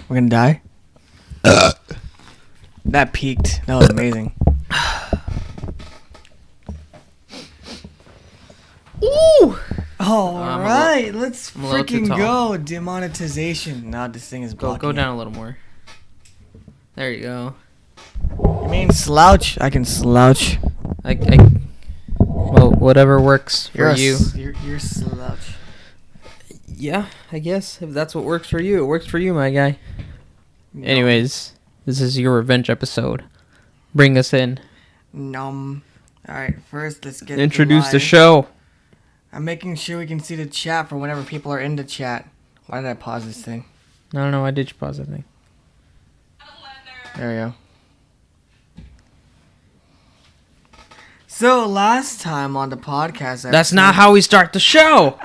We're gonna die? That peaked. That was amazing. Ooh! Alright, let's I'm a little too freaking tall. go. Demonetization. Nah, this thing is blocking. Go down a little more. There you go. You mean slouch? I can slouch. Well, whatever works for you. You're slouch. Yeah, I guess if that's what works for you, it works for you, my guy. No. Anyways, this is your revenge episode. Bring us in. Alright, first let's get Introduce the live. show. I'm making sure we can see the chat for whenever people are in the chat. Why did I pause this thing? I don't know. Why did you pause that thing? There we go. So last time on the podcast, That's not how we start the show.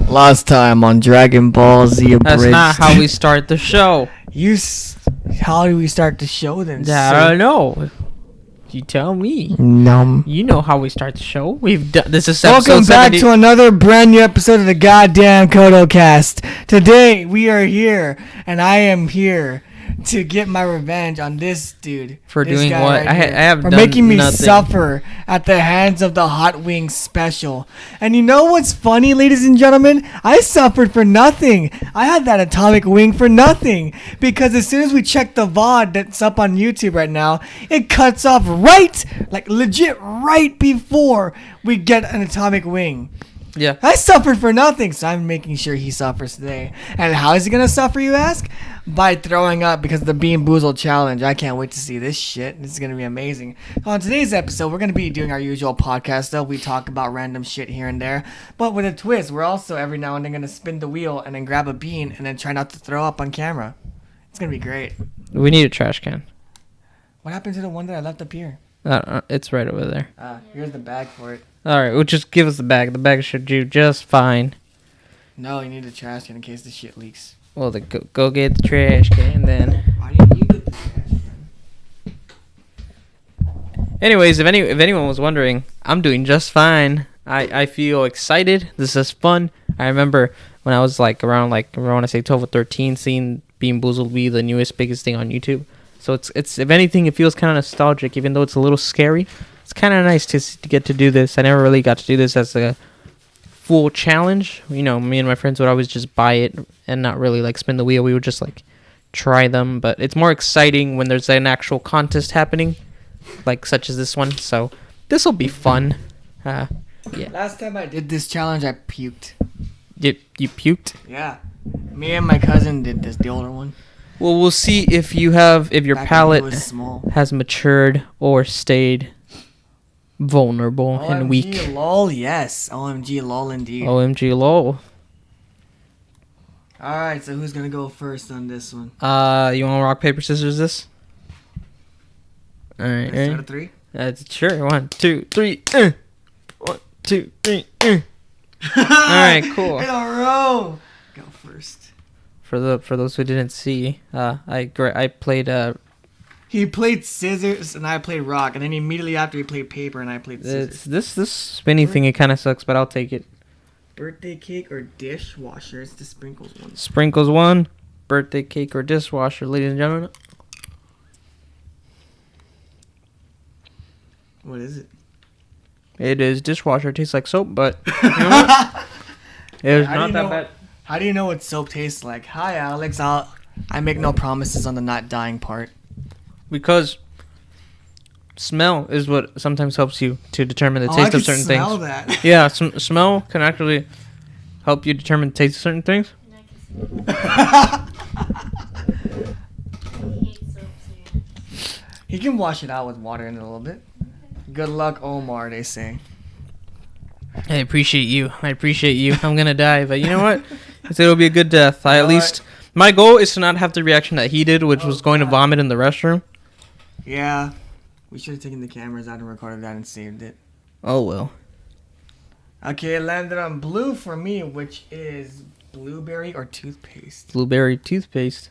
Last time on Dragon Ball Z Abridged. That's not how we start the show. How do we start the show then? I don't know. You tell me. You know how we start the show. We've done this is episode Welcome back 70. to another brand new episode of the goddamn CodeO-cast. Today we are here, and I am here to get my revenge on this dude. For this doing guy what? right I here, have for done making me nothing. suffer at the hands of the Hot Wings special. And you know what's funny, ladies and gentlemen? I suffered for nothing. I had that atomic wing for nothing. Because as soon as we check the VOD that's up on YouTube right now, it cuts off right, like legit right before we get an atomic wing. Yeah. I suffered for nothing, so I'm making sure he suffers today. And how is he going to suffer, you ask? By throwing up because of the Bean Boozled challenge. I can't wait to see this shit. This is going to be amazing. So on today's episode, we're going to be doing our usual podcast, though. We talk about random shit here and there. But with a twist, we're also every now and then going to spin the wheel and then grab a bean and then try not to throw up on camera. It's going to be great. We need a trash can. What happened to the one that I left up here? It's right over there. Here's the bag for it. All right, well, just give us the bag. The bag should do just fine. No, you need a trash can in case the shit leaks. Well, go get the trash can then. Why didn't you get the trash can? Anyways, if anyone was wondering, I'm doing just fine. I feel excited. This is fun. I remember when I was around I want to say 12 or 13, seeing Bean Boozled be the newest biggest thing on YouTube. So it's if anything, it feels kind of nostalgic, even though it's a little scary. It's kind of nice to get to do this. I never really got to do this as a full challenge. You know, me and my friends would always just buy it and not really spin the wheel. We would just try them. But it's more exciting when there's an actual contest happening, such as this one. So this will be fun. Yeah. Last time I did this challenge, I puked. You puked? Yeah. Me and my cousin did this, the older one. Well, we'll see if your Back when he palate was small. has matured or stayed vulnerable and weak. OMG lol, yes. OMG lol indeed. OMG lol. Alright, so who's gonna go first on this one? You want rock, paper, scissors this? Alright, Let's start at 3? That's sure. 1, 2, 3. 1, 2, 3. Alright, cool. In a row. Go first. For those who didn't see, I played He played scissors and I played rock, and then immediately after he played paper and I played scissors. this spinny thing. It kind of sucks, but I'll take it. Birthday cake or dishwasher? It's the sprinkles one. Sprinkles 1, birthday cake or dishwasher, ladies and gentlemen. What is it? It is dishwasher. It tastes like soap, but you know what? It's not that bad. How do you know what soap tastes like? Hi, Alex. I make no promises on the not dying part. Because smell is what sometimes helps you to determine the taste of certain things. I can smell that. Yeah, smell can actually help you determine the taste of certain things. He can wash it out with water in it a little bit. Good luck, Omar, they say. I appreciate you. I'm gonna die, but you know what? It'll be a good death. My goal is to not have the reaction that he did, which was going to vomit in the restroom. Yeah. We should have taken the cameras out and recorded that and saved it. Oh well. Okay, it landed on blue for me, which is blueberry or toothpaste. Blueberry toothpaste.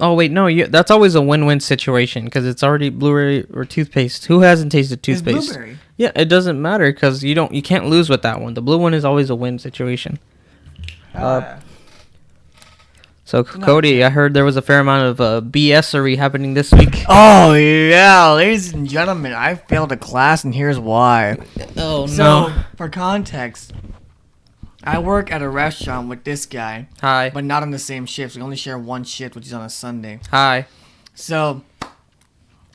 Oh wait, no, that's always a win-win situation because it's already blueberry or toothpaste. Who hasn't tasted toothpaste? It's blueberry. Yeah, it doesn't matter because you can't lose with that one. The blue one is always a win situation. So, No, Cody, I heard there was a fair amount of BSery happening this week. Oh, yeah. Ladies and gentlemen, I failed a class, and here's why. Oh, So, for context, I work at a restaurant with this guy, Hi. but not on the same shift. We only share one shift, which is on a Sunday. Hi. So,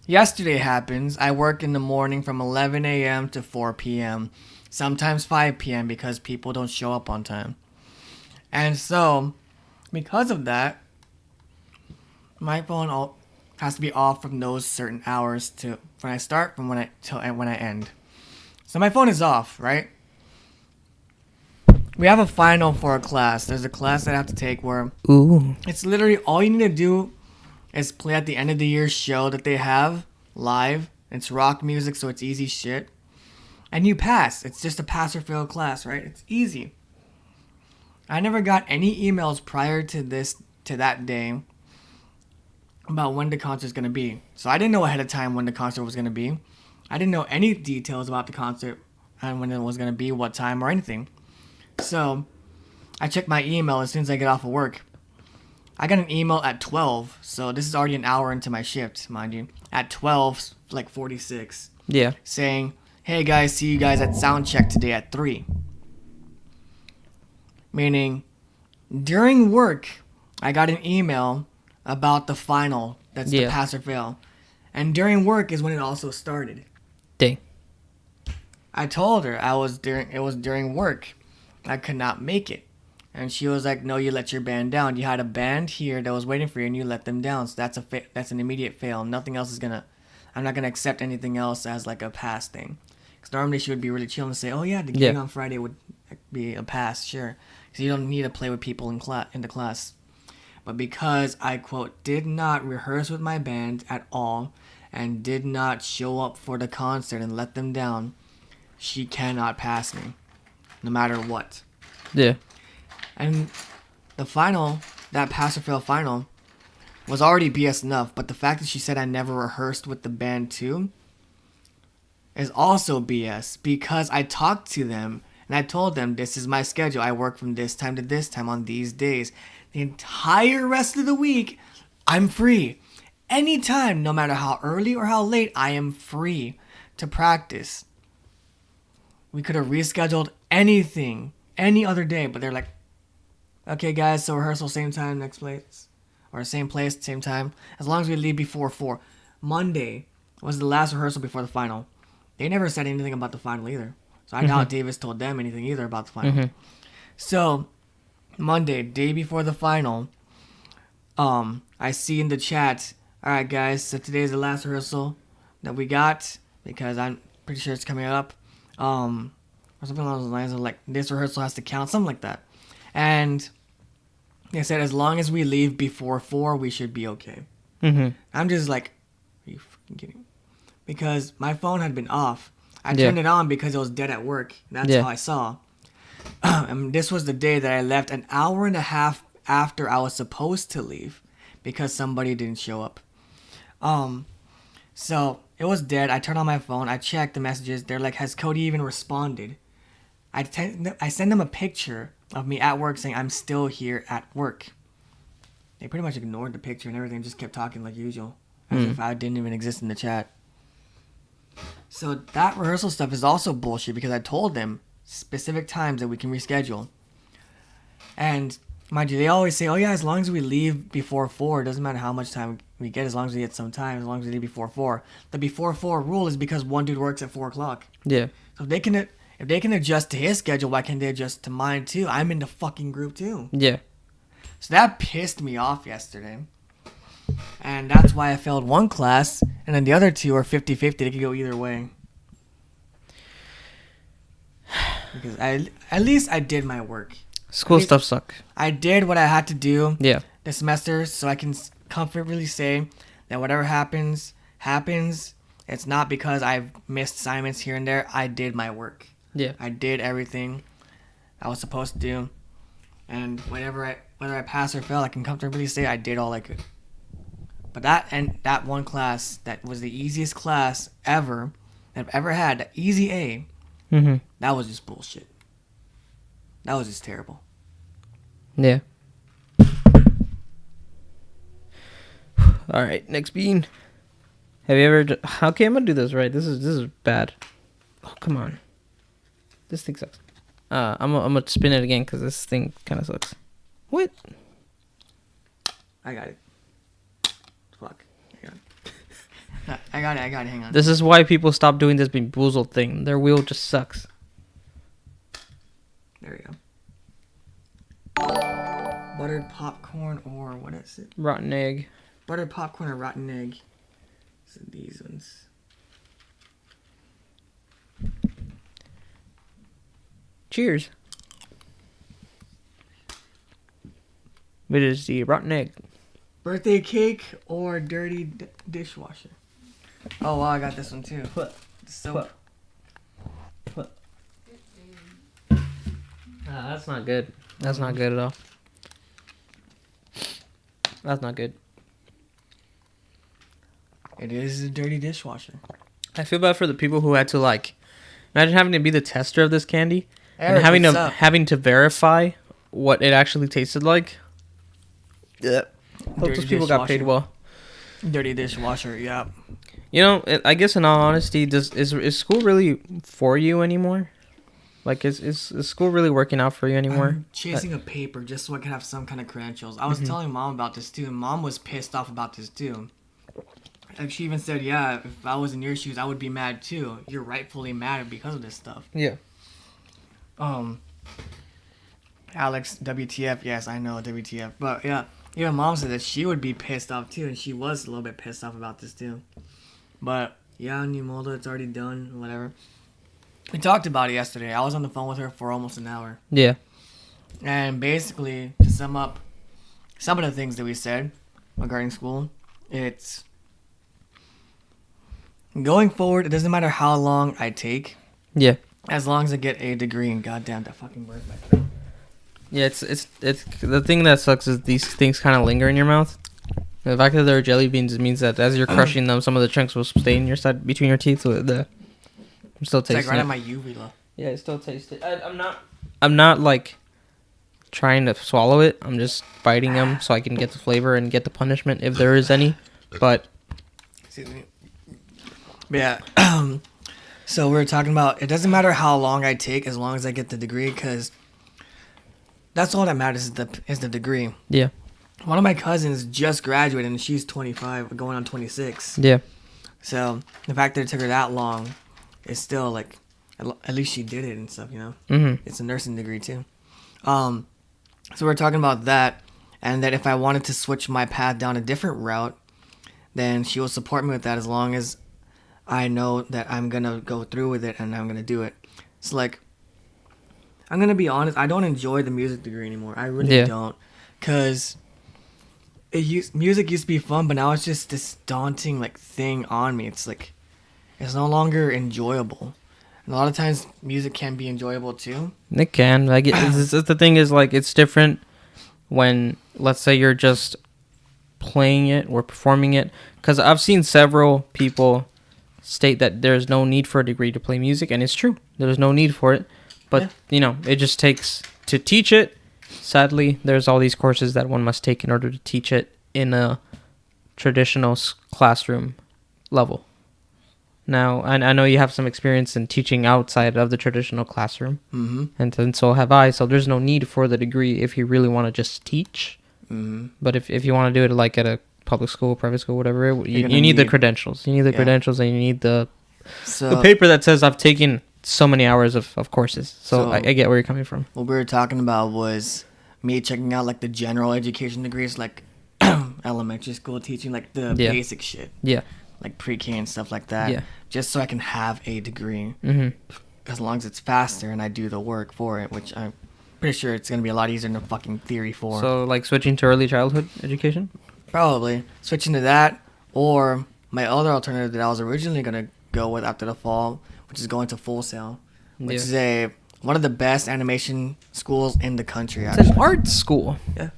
yesterday happens. I work in the morning from 11 a.m. to 4 p.m., sometimes 5 p.m. because people don't show up on time. And so, because of that, my phone has to be off from those certain hours to when I start from when I end. So my phone is off, right? We have a final for a class. There's a class that I have to take where it's literally all you need to do is play at the end of the year show that they have live. It's rock music, so it's easy shit. And you pass. It's just a pass or fail class, right? It's easy. I never got any emails prior to that day about when the concert is going to be. So I didn't know ahead of time when the concert was going to be. I didn't know any details about the concert and when it was going to be, what time, or anything. So I checked my email as soon as I get off of work. I got an email at 12, so this is already an hour into my shift, mind you. At 12, like 46. Yeah. Saying, hey guys, see you guys at sound check today at 3. Meaning, during work, I got an email about the final. That's the pass or fail. And during work is when it also started. Dang. I told her it was during work. I could not make it. And she was like, no, you let your band down. You had a band here that was waiting for you and you let them down. So that's an immediate fail. Nothing else is I'm not going to accept anything else as like a pass thing. Because normally she would be really chill and say, oh yeah, the gig on Friday would be a pass, sure. Because you don't need to play with people in the class. But because I, quote, did not rehearse with my band at all and did not show up for the concert and let them down, she cannot pass me, no matter what. Yeah. And the final, that pass or fail final, was already BS enough, but the fact that she said I never rehearsed with the band too is also BS, because I talked to them and I told them this is my schedule. I work from this time to this time on these days. The entire rest of the week, I'm free. Anytime, no matter how early or how late, I am free to practice. We could have rescheduled anything, any other day, but they're like, okay guys, so rehearsal same time, next place. Or same place, same time. As long as we leave before 4. Monday was the last rehearsal before the final. They never said anything about the final either. So I doubt Davis told them anything either about the final. So, Monday, day before the final, I see in the chat, alright guys, so today's the last rehearsal that we got, because I'm pretty sure it's coming up. Or something along those lines of like, this rehearsal has to count, something like that. And they said as long as we leave before 4, we should be okay. I'm just like, are you fucking kidding me? Because my phone had been off. I turned it on because it was dead at work. That's how I saw. And this was the day that I left an hour and a half after I was supposed to leave because somebody didn't show up. So it was dead. I turned on my phone. I checked the messages. They're like, has Cody even responded? I sent them a picture of me at work saying I'm still here at work. They pretty much ignored the picture and everything, just kept talking like usual, as if I didn't even exist in the chat. So that rehearsal stuff is also bullshit because I told them specific times that we can reschedule. And mind you, they always say, oh yeah, as long as we leave before 4, it doesn't matter how much time we get, as long as we get some time, as long as we leave before 4. The before 4 rule is because one dude works at 4 o'clock. Yeah. So if they can adjust to his schedule, why can't they adjust to mine too? I'm in the fucking group too. Yeah. So that pissed me off yesterday. And that's why I failed one class, and then the other 2 are 50-50. They could go either way. Because at least I did my work. School stuff suck. I did what I had to do this semester, so I can comfortably say that whatever happens. It's not because I've missed assignments here and there. I did my work. Yeah. I did everything I was supposed to do. And whether I pass or fail, I can comfortably say I did all I could. But that one class that was the easiest class ever that I've ever had, the easy A, that was just bullshit. That was just terrible. Yeah. All right, next bean. Have you ever? Okay, I'm gonna do this right. This is bad. Oh, come on. This thing sucks. I'm gonna spin it again because this thing kind of sucks. What? I got it. Fuck. I got it. Hang on. This is why people stop doing this Bean Boozled thing. Their wheel just sucks. There we go. Buttered popcorn or what is it? Rotten egg. Buttered popcorn or rotten egg. So these ones. Cheers. It is the rotten egg. Birthday cake or dirty dishwasher. Oh wow, I got this one too. Soap. That's not good. That's not good at all. That's not good. It is a dirty dishwasher. I feel bad for the people who had to imagine having to be the tester of this candy Eric, and what's up? having to verify what it actually tasted like. Yeah. Hope Dirty those people got paid dishwasher. well. Dirty dishwasher, yeah. You know, I guess in all honesty, is school really for you anymore? Like, is school really working out for you anymore? I'm chasing a paper just so I can have some kind of credentials. I was telling Mom about this too, and Mom was pissed off about this too. Like, she even said, yeah, if I was in your shoes, I would be mad too. You're rightfully mad because of this stuff. Yeah. Alex, WTF, yes, I know, WTF. But yeah, even Mom said that she would be pissed off too, and she was a little bit pissed off about this too. But yeah, Nimolda, it's already done, whatever. We talked about it yesterday. I was on the phone with her for almost an hour. Yeah. And basically, to sum up some of the things that we said regarding school, it's going forward, it doesn't matter how long I take, Yeah. as long as I get a degree. And goddamn, that fucking word my throat. Yeah, it's the thing that sucks is these things kind of linger in your mouth. The fact that they're jelly beans means that as you're crushing them, some of the chunks will stay in your side between your teeth. With I'm still It's tasting like right it. at my uvula. Yeah, I still taste it. I'm not like trying to swallow it. I'm just biting them so I can get the flavor and get the punishment if there is any. But Excuse me. But yeah. So we were talking about it doesn't matter how long I take as long as I get the degree, because that's all that matters is the degree. yeah, One of my cousins just graduated and she's 25, going on 26. yeah, So the fact that it took her that long is still like, at least she did it and stuff, you know. mm-hmm. It's a nursing degree too. So we're talking about that, and that if I wanted to switch my path down a different route, then she will support me with that as long as I know that I'm gonna go through with it and I'm gonna do it. It's like, I'm gonna be honest, I don't enjoy the music degree anymore. I really don't, cause music used to be fun, but now it's just this daunting like thing on me. It's like, it's no longer enjoyable. And a lot of times music can be enjoyable too. It can. Like the thing is, like, it's different when, let's say, you're just playing it or performing it. Because I've seen several people state that there's no need for a degree to play music, and it's true. There's no need for it. But, you know, it just takes to teach it. Sadly, there's all these courses that one must take in order to teach it in a traditional classroom level. Now, I know you have some experience in teaching outside of the traditional classroom, and so have I. So there's no need for the degree if you really want to just teach. But if you want to do it like at a public school, private school, whatever, you need the credentials. You need the credentials, and you need the paper that says I've taken so many hours of courses. So I get where you're coming from. What we were talking about was me checking out like the general education degrees, like elementary school teaching, like the basic shit. Yeah. Like pre-K and stuff like that. Yeah. Just so I can have a degree. As long as it's faster and I do the work for it, which I'm pretty sure it's going to be a lot easier than the fucking theory for. So, like, switching to early childhood education? Probably. Switching to that, or my other alternative that I was originally going to go with after the fall, which is going to Full Sail, which is one of the best animation schools in the country. It's an art school. Yeah.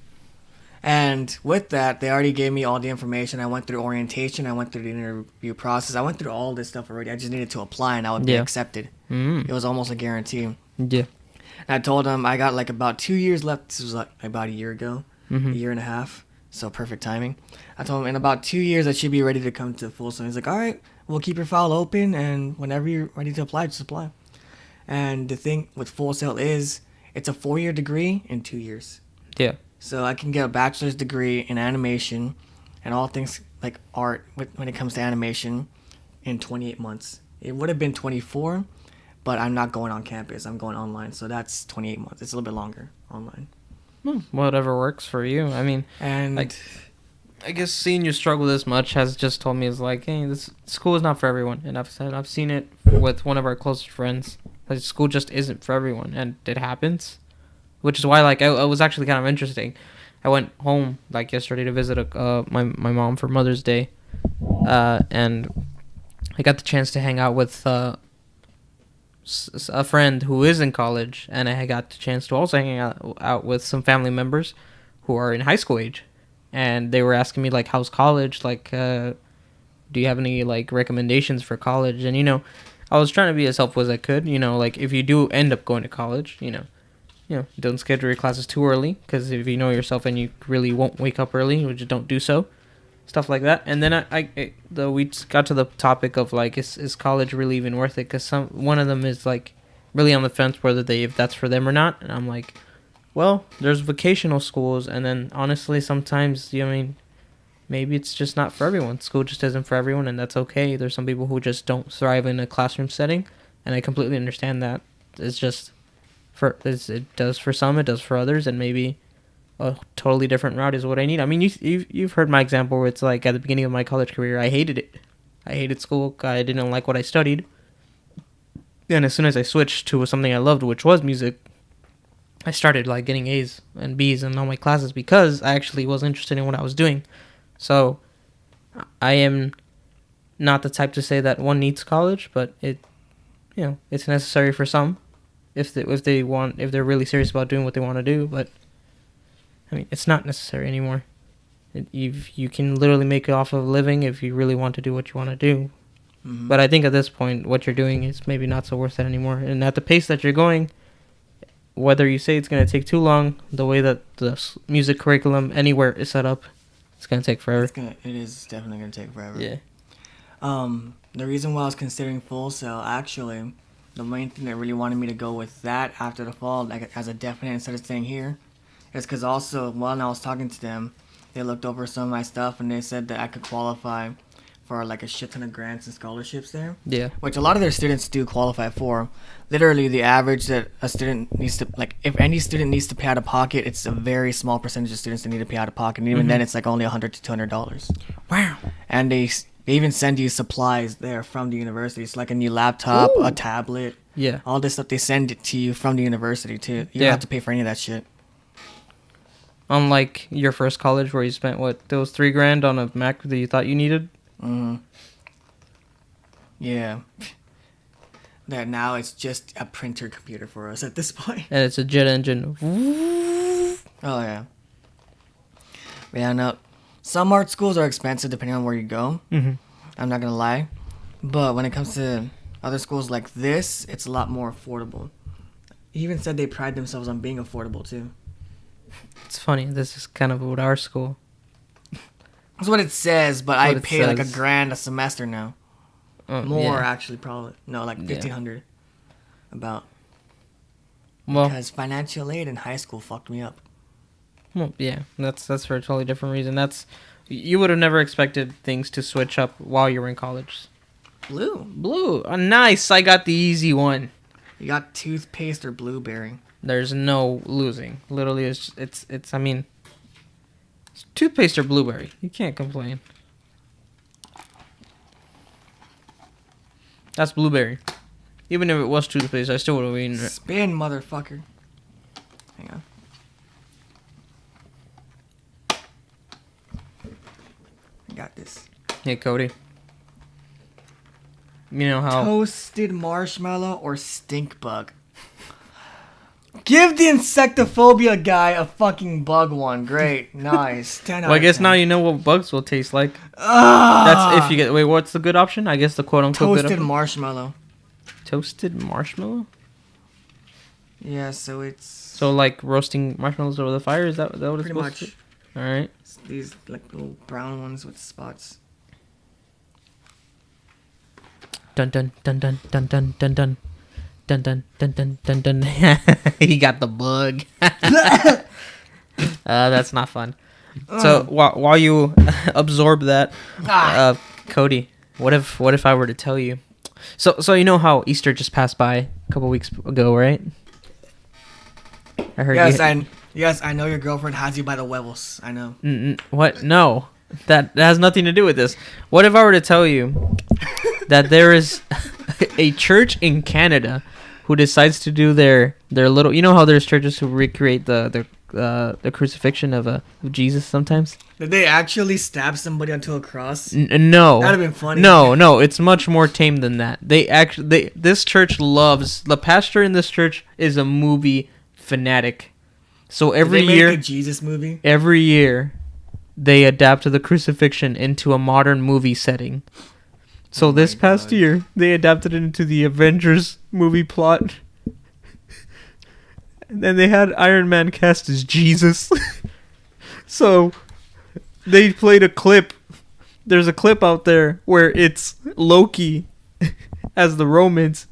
And with that, they already gave me all the information. I went through orientation. I went through the interview process. I went through all this stuff already. I just needed to apply, and I would be accepted. It was almost a guarantee. Yeah. And I told him I got like about 2 years left. This was like about a year ago, a year and a half. So perfect timing. I told him in about 2 years I should be ready to come to Full Sail. He's like, all right, we'll keep your file open, and whenever you're ready to apply, just apply. And the thing with Full Sail is it's a 4-year degree in 2 years. Yeah. So I can get a bachelor's degree in animation and all things like art when it comes to animation in 28 months. It would have been 24, but I'm not going on campus. I'm going online. So that's 28 months. It's a little bit longer online. Whatever works for you. I mean, And like, I guess seeing you struggle this much has just told me is like, hey, this school is not for everyone. And I've seen it with one of our closest friends. Like, school just isn't for everyone, and it happens. Which is why, like, I was actually kind of interesting. I went home like yesterday to visit my mom for Mother's Day, and I got the chance to hang out with a friend who is in college, and I got the chance to also hang out with some family members who are in high school age, and they were asking me like, how's college? Like, do you have any like recommendations for college? And I was trying to be as helpful as I could. Like if you do end up going to college, don't schedule your classes too early, because if you know yourself and you really won't wake up early, you just don't do so. Stuff like that. And then we got to the topic of like, is college really even worth it? Because one of them is like really on the fence whether if that's for them or not. And I'm like, well, there's vocational schools, and then honestly, sometimes maybe it's just not for everyone. School just isn't for everyone, and that's okay. There's some people who just don't thrive in a classroom setting, and I completely understand that. It's just it does for some, it does for others, and maybe a totally different route is what I need. I mean, you've heard my example where it's like at the beginning of my college career, I hated it. I hated school. I didn't like what I studied. And as soon as I switched to something I loved, which was music, I started like getting A's and B's in all my classes because I actually was interested in what I was doing. So I am not the type to say that one needs college, but it's necessary for some if they're really serious about doing what they want to do. But I mean, it's not necessary anymore. You can literally make it off of a living if you really want to do what you want to do. Mm-hmm. But I think at this point, what you're doing is maybe not so worth it anymore. And at the pace that you're going, whether you say it's going to take too long, the way that the music curriculum anywhere is set up, it's going to take forever. It is definitely going to take forever. Yeah. The reason why I was considering Full Sail, actually, the main thing that really wanted me to go with that after the fall, like as a definite instead of staying here, is because also when I was talking to them, they looked over some of my stuff and they said that I could qualify for like a shit ton of grants and scholarships there. Yeah. Which a lot of their students do qualify for. Literally, the average that a student needs to, like, if any student needs to pay out of pocket, it's a very small percentage of students that need to pay out of pocket. And even then, it's like only $100 to $200. Wow. And they even send you supplies there from the university. It's like a new laptop, a tablet. Yeah. All this stuff, they send it to you from the university, too. You don't have to pay for any of that shit. Unlike your first college where you spent, those $3,000 on a Mac that you thought you needed? Mm-hmm. Yeah. That now it's just a printer computer for us at this point. And it's a jet engine. Oh, yeah. But yeah, no. Some art schools are expensive depending on where you go. Mm-hmm. I'm not going to lie. But when it comes to other schools like this, it's a lot more affordable. He even said they pride themselves on being affordable, too. It's funny. This is kind of what our school... That's what it says, but I pay like $1,000 a semester now. More, actually, probably. No, like $1,500. About. Well, because financial aid in high school fucked me up. Well, yeah, that's for a totally different reason. You would have never expected things to switch up while you were in college. Blue. Oh, nice. I got the easy one. You got toothpaste or blueberry. There's no losing. Literally, it's. I mean, it's toothpaste or blueberry. You can't complain. That's blueberry. Even if it was toothpaste, I still would have eaten it. Spin, motherfucker. Hang on. I got this. Hey, Cody. You know how... Toasted marshmallow or stink bug? Give the insectophobia guy a fucking bug one. Great. Nice. 10 out Well, I guess 10. now you know what bugs will taste like. That's if you get... Wait, what's the good option? I guess the quote-unquote good option? Toasted marshmallow. Toasted marshmallow? Yeah, so it's So like roasting marshmallows over the fire. Is that what it's pretty supposed much to be? All right. it's these like little brown ones with spots. Dun dun dun dun dun dun dun dun dun dun dun dun dun dun. He got the bug. That's not fun. So while you absorb that, Cody, what if I were to tell you? So you know how Easter just passed by a couple weeks ago, right? I heard. Yes, I know your girlfriend has you by the huevos. I know. What? No, that has nothing to do with this. What if I were to tell you that there is a church in Canada who decides to do their little? You know how there's churches who recreate the crucifixion of Jesus sometimes. Did they actually stab somebody onto a cross? No, That'd have been funny. No, it's much more tame than that. This church loves the pastor in this church is a movie fanatic. So every Did they year, make a Jesus movie. every year, they adapt the crucifixion into a modern movie setting. So this past year, they adapted it into the Avengers movie plot. And then they had Iron Man cast as Jesus. So they played a clip. There's a clip out there where it's Loki as the Romans,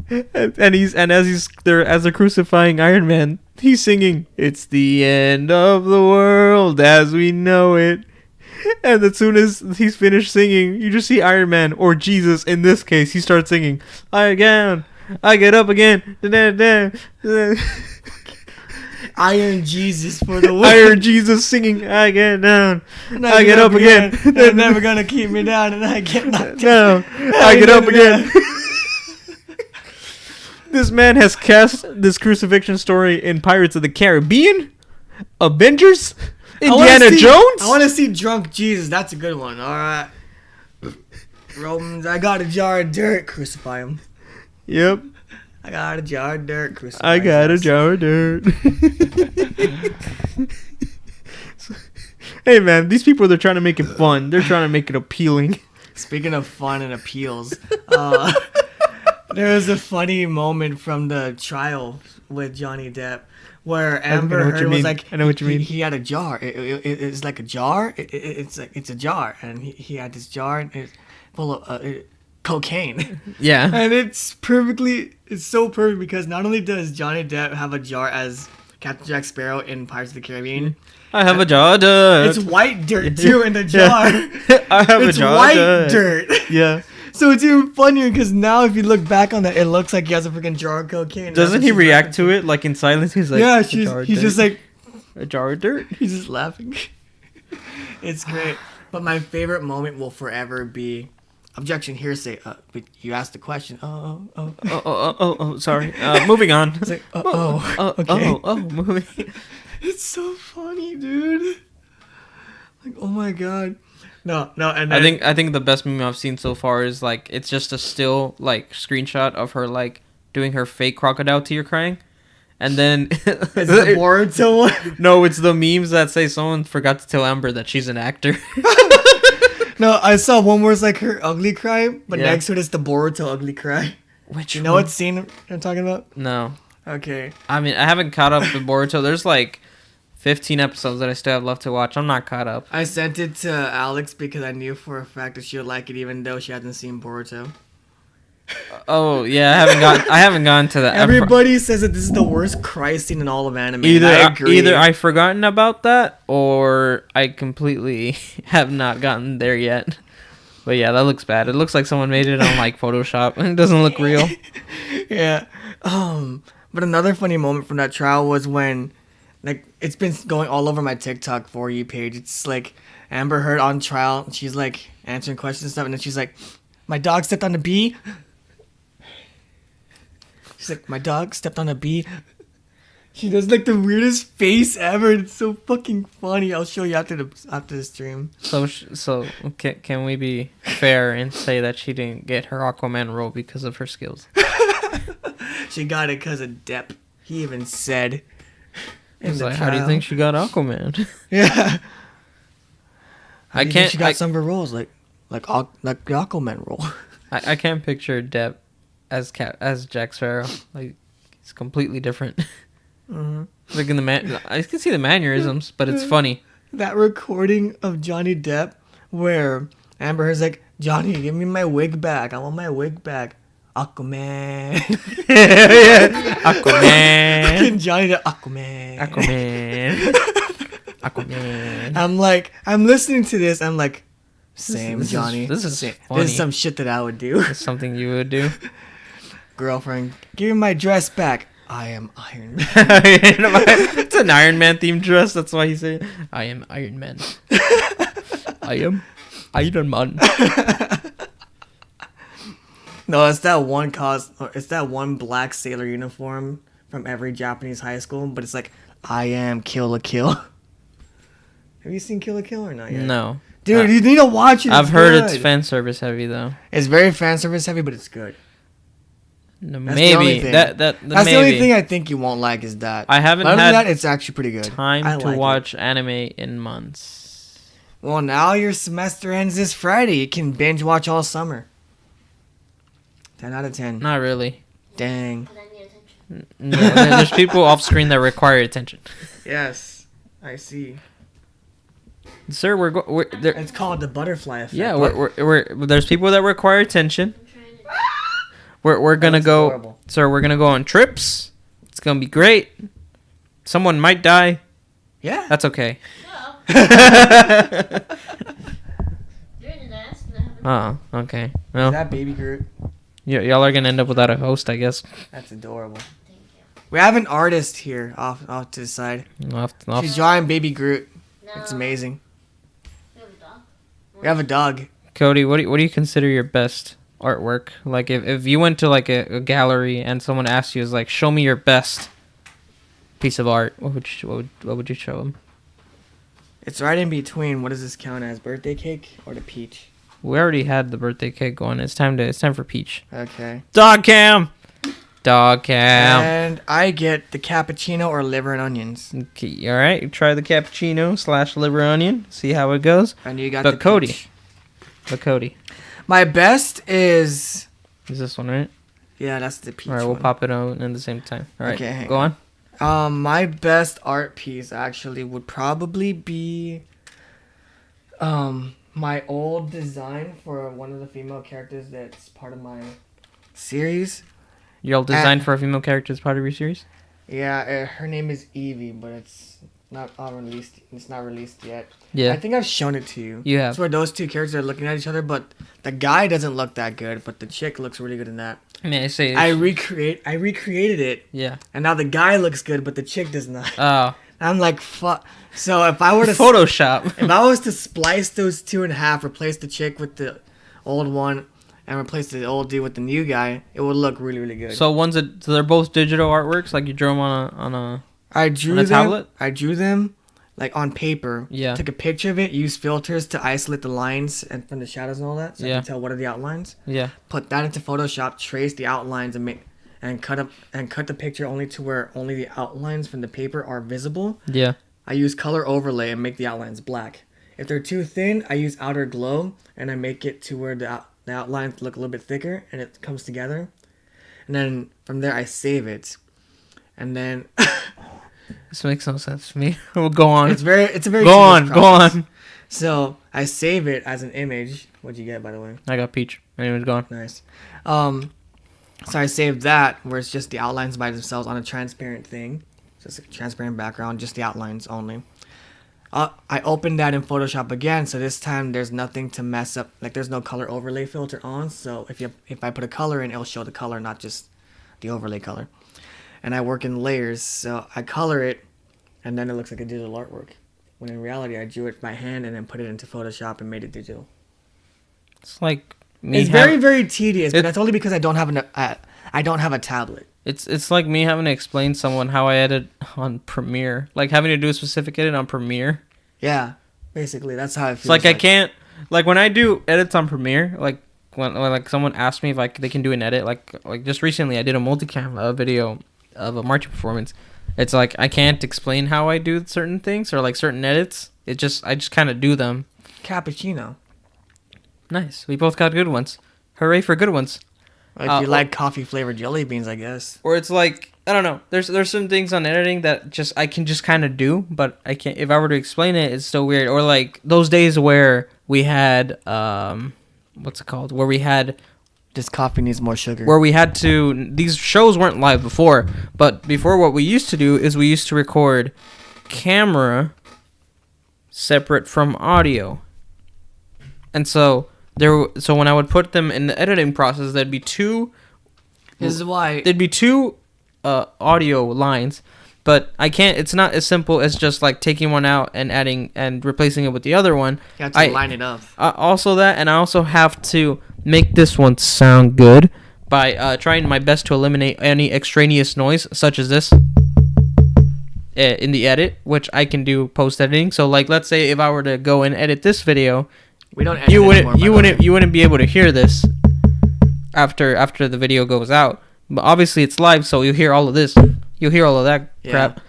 and as they're crucifying Iron Man, he's singing, "It's the end of the world as we know it." And as soon as he's finished singing, you just see Iron Man, or Jesus in this case, he starts singing, I get up again. Iron Jesus for the win. Iron Jesus singing, I get down, And I get up again. They're never gonna keep me down, and I get knocked No, down. I get up again. This man has cast this crucifixion story in Pirates of the Caribbean, Avengers, Indiana Jones. I want to see drunk Jesus. That's a good one. All right, Romans. I got a jar of dirt. Crucify him. Yep. I got a jar of dirt. Crucify. I got a jar of dirt. Hey man, these people, they're trying to make it fun. They're trying to make it appealing. Speaking of fun and appeals, there was a funny moment from the trial with Johnny Depp where Amber Heard was like, I know what you mean. He had a jar. It's like a jar. It's a jar, and he had this jar and it's full of cocaine. Yeah. And it's so perfect because not only does Johnny Depp have a jar as Captain Jack Sparrow in Pirates of the Caribbean, I have a jar of dirt. it's white dirt too in the jar. I have a jar white of dirt. Yeah. So it's even funnier because now if you look back on that, it looks like he has a freaking jar of cocaine. Doesn't he react to it like in silence? He's like, yeah, he's just like, a jar of dirt. he's just laughing. It's great. But my favorite moment will forever be objection hearsay. But you asked the question. Oh, sorry. Moving on. It's like, okay. Moving. It's so funny, dude. Like, oh my god. No, and then, I think the best meme I've seen so far is like it's just a still like screenshot of her like doing her fake crocodile tear crying, and then is the Boruto one? No, it's the memes that say someone forgot to tell Amber that she's an actor. No, I saw one where it's like her ugly cry, but Yeah. next to it is the Boruto ugly cry. Which You know what scene I'm talking about? No, Okay. I mean I haven't caught up with Boruto. There's like 15 episodes that I still have left to watch. I'm not caught up. I sent it to Alex because I knew for a fact that she would like it, even though she hasn't seen Boruto. Oh yeah, I haven't gone to that. Everybody says that this is the worst cry scene in all of anime. Either I've forgotten about that or I completely have not gotten there yet. But yeah, that looks bad. It looks like someone made it on like Photoshop. It doesn't look real. Yeah. But another funny moment from that trial was when, like, it's been going all over my TikTok For You page. It's like Amber Heard on trial. She's like answering questions and stuff, and then she's like, "My dog stepped on a bee." She's like, "My dog stepped on a bee." She does like the weirdest face ever. It's so fucking funny. I'll show you after the stream. So can we be fair and say that she didn't get her Aquaman role because of her skills? She got it because of Depp. He even said. It's like, how do you think she got Aquaman? Yeah. I can't. She got some of her roles like the Aquaman role. I can't picture Depp as Jack Sparrow. Like It's completely different. Mm-hmm. Like in I can see the mannerisms, but it's funny. That recording of Johnny Depp where Amber Heard's like, Johnny, give me my wig back. I want my wig back. Aquaman. Aquaman. Johnny Depp, Aquaman. Aquaman. I'm listening to this. I'm like, same, This is Johnny. funny. This is some shit that I would do. It's something you would do. Girlfriend, give me my dress back. I am Iron Man. It's an Iron Man themed dress. That's why he said, I am Iron Man. I am Iron Man. No, it's that one it's that one black sailor uniform from every Japanese high school, but it's like, I am Kill la Kill. Have you seen Kill la Kill or not yet? No. Dude, you need to watch it. I've heard it's fan service heavy though. It's very fan service heavy, but it's good. No, That's maybe that's the only thing I think you won't like is that. I haven't Other had than that, it's actually pretty good. time to watch anime in months. Well, now your semester ends this Friday. You can binge watch all summer. 10 out of 10. Not really. Dang. No, there's people off screen that require attention. Yes, I see. Sir, we're there. It's called the butterfly effect. Yeah, we're there's people that require attention. We're gonna go, horrible. sir. We're gonna go on trips. It's gonna be great. Someone might die. Yeah. That's okay. Oh, okay. Well, Is that Baby Groot? y'all are gonna end up without a host, I guess. That's adorable. We have an artist here off to the side. Off. She's drawing Baby Groot. It's amazing. We have a dog. Cody, what do you consider your best artwork? Like if you went to like a gallery and someone asked you, is like, show me your best piece of art, what would you show them? It's right in between. What does this count as? Birthday cake or the peach? We already had the birthday cake going. It's time for peach. Okay. Dog cam. And I get the cappuccino or liver and onions. Okay, all right. Try the cappuccino / liver onion. See how it goes. And you got But the Cody. peach. But Cody. My best is This one, right? Yeah, that's the peach. All right, we'll one. pop it out at the same time. All right, Okay, go on. My best art piece actually would probably be my old design for one of the female characters that's part of my series. You'll design for a female character as part of your series? Yeah, her name is Evie, but it's not released. It's not released yet. Yeah. I think I've shown it to you. You have. It's where those two characters are looking at each other, but the guy doesn't look that good, but the chick looks really good in that. May I say? I recreated it. Yeah. And now the guy looks good, but the chick does not. Oh. I'm like, fuck. So if I were to Photoshop. if I was to splice those two in half, replace the chick with the old one, and replace the old dude with the new guy, it would look really, really good. So they're both digital artworks, like you drew them on a tablet? I drew them like on paper. Yeah. Took a picture of it, used filters to isolate the lines and from the shadows and all that, so I can tell what are the outlines. Yeah. Put that into Photoshop, trace the outlines and cut the picture only to where only the outlines from the paper are visible. Yeah. I use color overlay and make the outlines black. If they're too thin, I use outer glow and I make it to where the outlines look a little bit thicker and it comes together. And then from there I save it. And then This makes no sense to me. We'll go on. it's a very go tedious on. process. So I save it as an image. What'd you get, by the way? I got peach. Anyways, go on. Nice. So I saved that where it's just the outlines by themselves on a transparent thing. Just a transparent background, just the outlines only. I opened that in Photoshop again, so this time there's nothing to mess up. Like there's no color overlay filter on, so if I put a color in, it'll show the color, not just the overlay color. And I work in layers, so I color it, and then it looks like a digital artwork. When in reality, I drew it by hand and then put it into Photoshop and made it digital. It's like me. It's very, very tedious, but that's only because I don't have a tablet. It's like me having to explain to someone how I edit on Premiere, like having to do a specific edit on Premiere. Yeah, basically that's how it feels. It's like I can't, like when I do edits on Premiere, like when like someone asks me if they can do an edit, like just recently I did a multicam video of a marching performance. It's like I can't explain how I do certain things or like certain edits. I just kind of do them. Cappuccino. Nice. We both got good ones. Hooray for good ones. If you like coffee flavored jelly beans, I guess. Or it's like I don't know. There's some things on editing that just I can just kind of do, but I can't. If I were to explain it, it's still weird. Or like those days where we had what's it called? Where we had This coffee needs more sugar. where we had to. These shows weren't live before, but before what we used to do is we used to record camera separate from audio, and so when I would put them in the editing process, there'd be two. This is why. There'd be two audio lines, but I can't. It's not as simple as just like taking one out and adding and replacing it with the other one. You have to line it up. Also that, and I also have to make this one sound good by trying my best to eliminate any extraneous noise, such as this in the edit, which I can do post editing. So like, let's say if I were to go and edit this video, We don't edit you anymore, wouldn't be able to hear this after the video goes out. But obviously it's live, so you'll hear all of this. You'll hear all of that crap.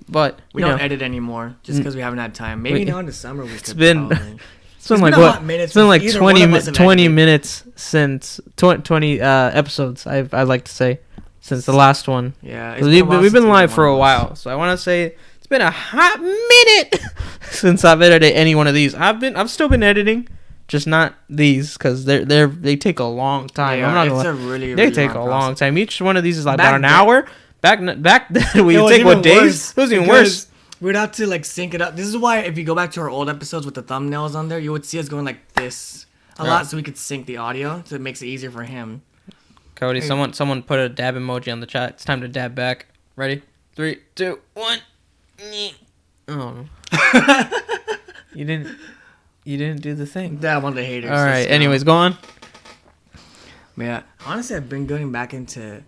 But we don't edit anymore just because we haven't had time. Maybe now in the summer we could. It's been like what? It's been like 20 minutes since 20 episodes. I'd like to say since the last one. Yeah, we've been live for a while, so I want to say it's been a hot minute since I've edited any one of these. I've still been editing. Just not these, because they take a long time. I'm not gonna lie. They take a long time. Each one of these is like about an hour. Back then we take what days? It was even worse. We'd have to like sync it up. This is why if you go back to our old episodes with the thumbnails on there, you would see us going like this a lot, so we could sync the audio, so it makes it easier for him. Cody, someone put a dab emoji on the chat. It's time to dab back. Ready? 3, 2, 1. Oh. You didn't do the thing. That one of the haters. All right. Anyways, go on. Yeah. Honestly, I've been going back into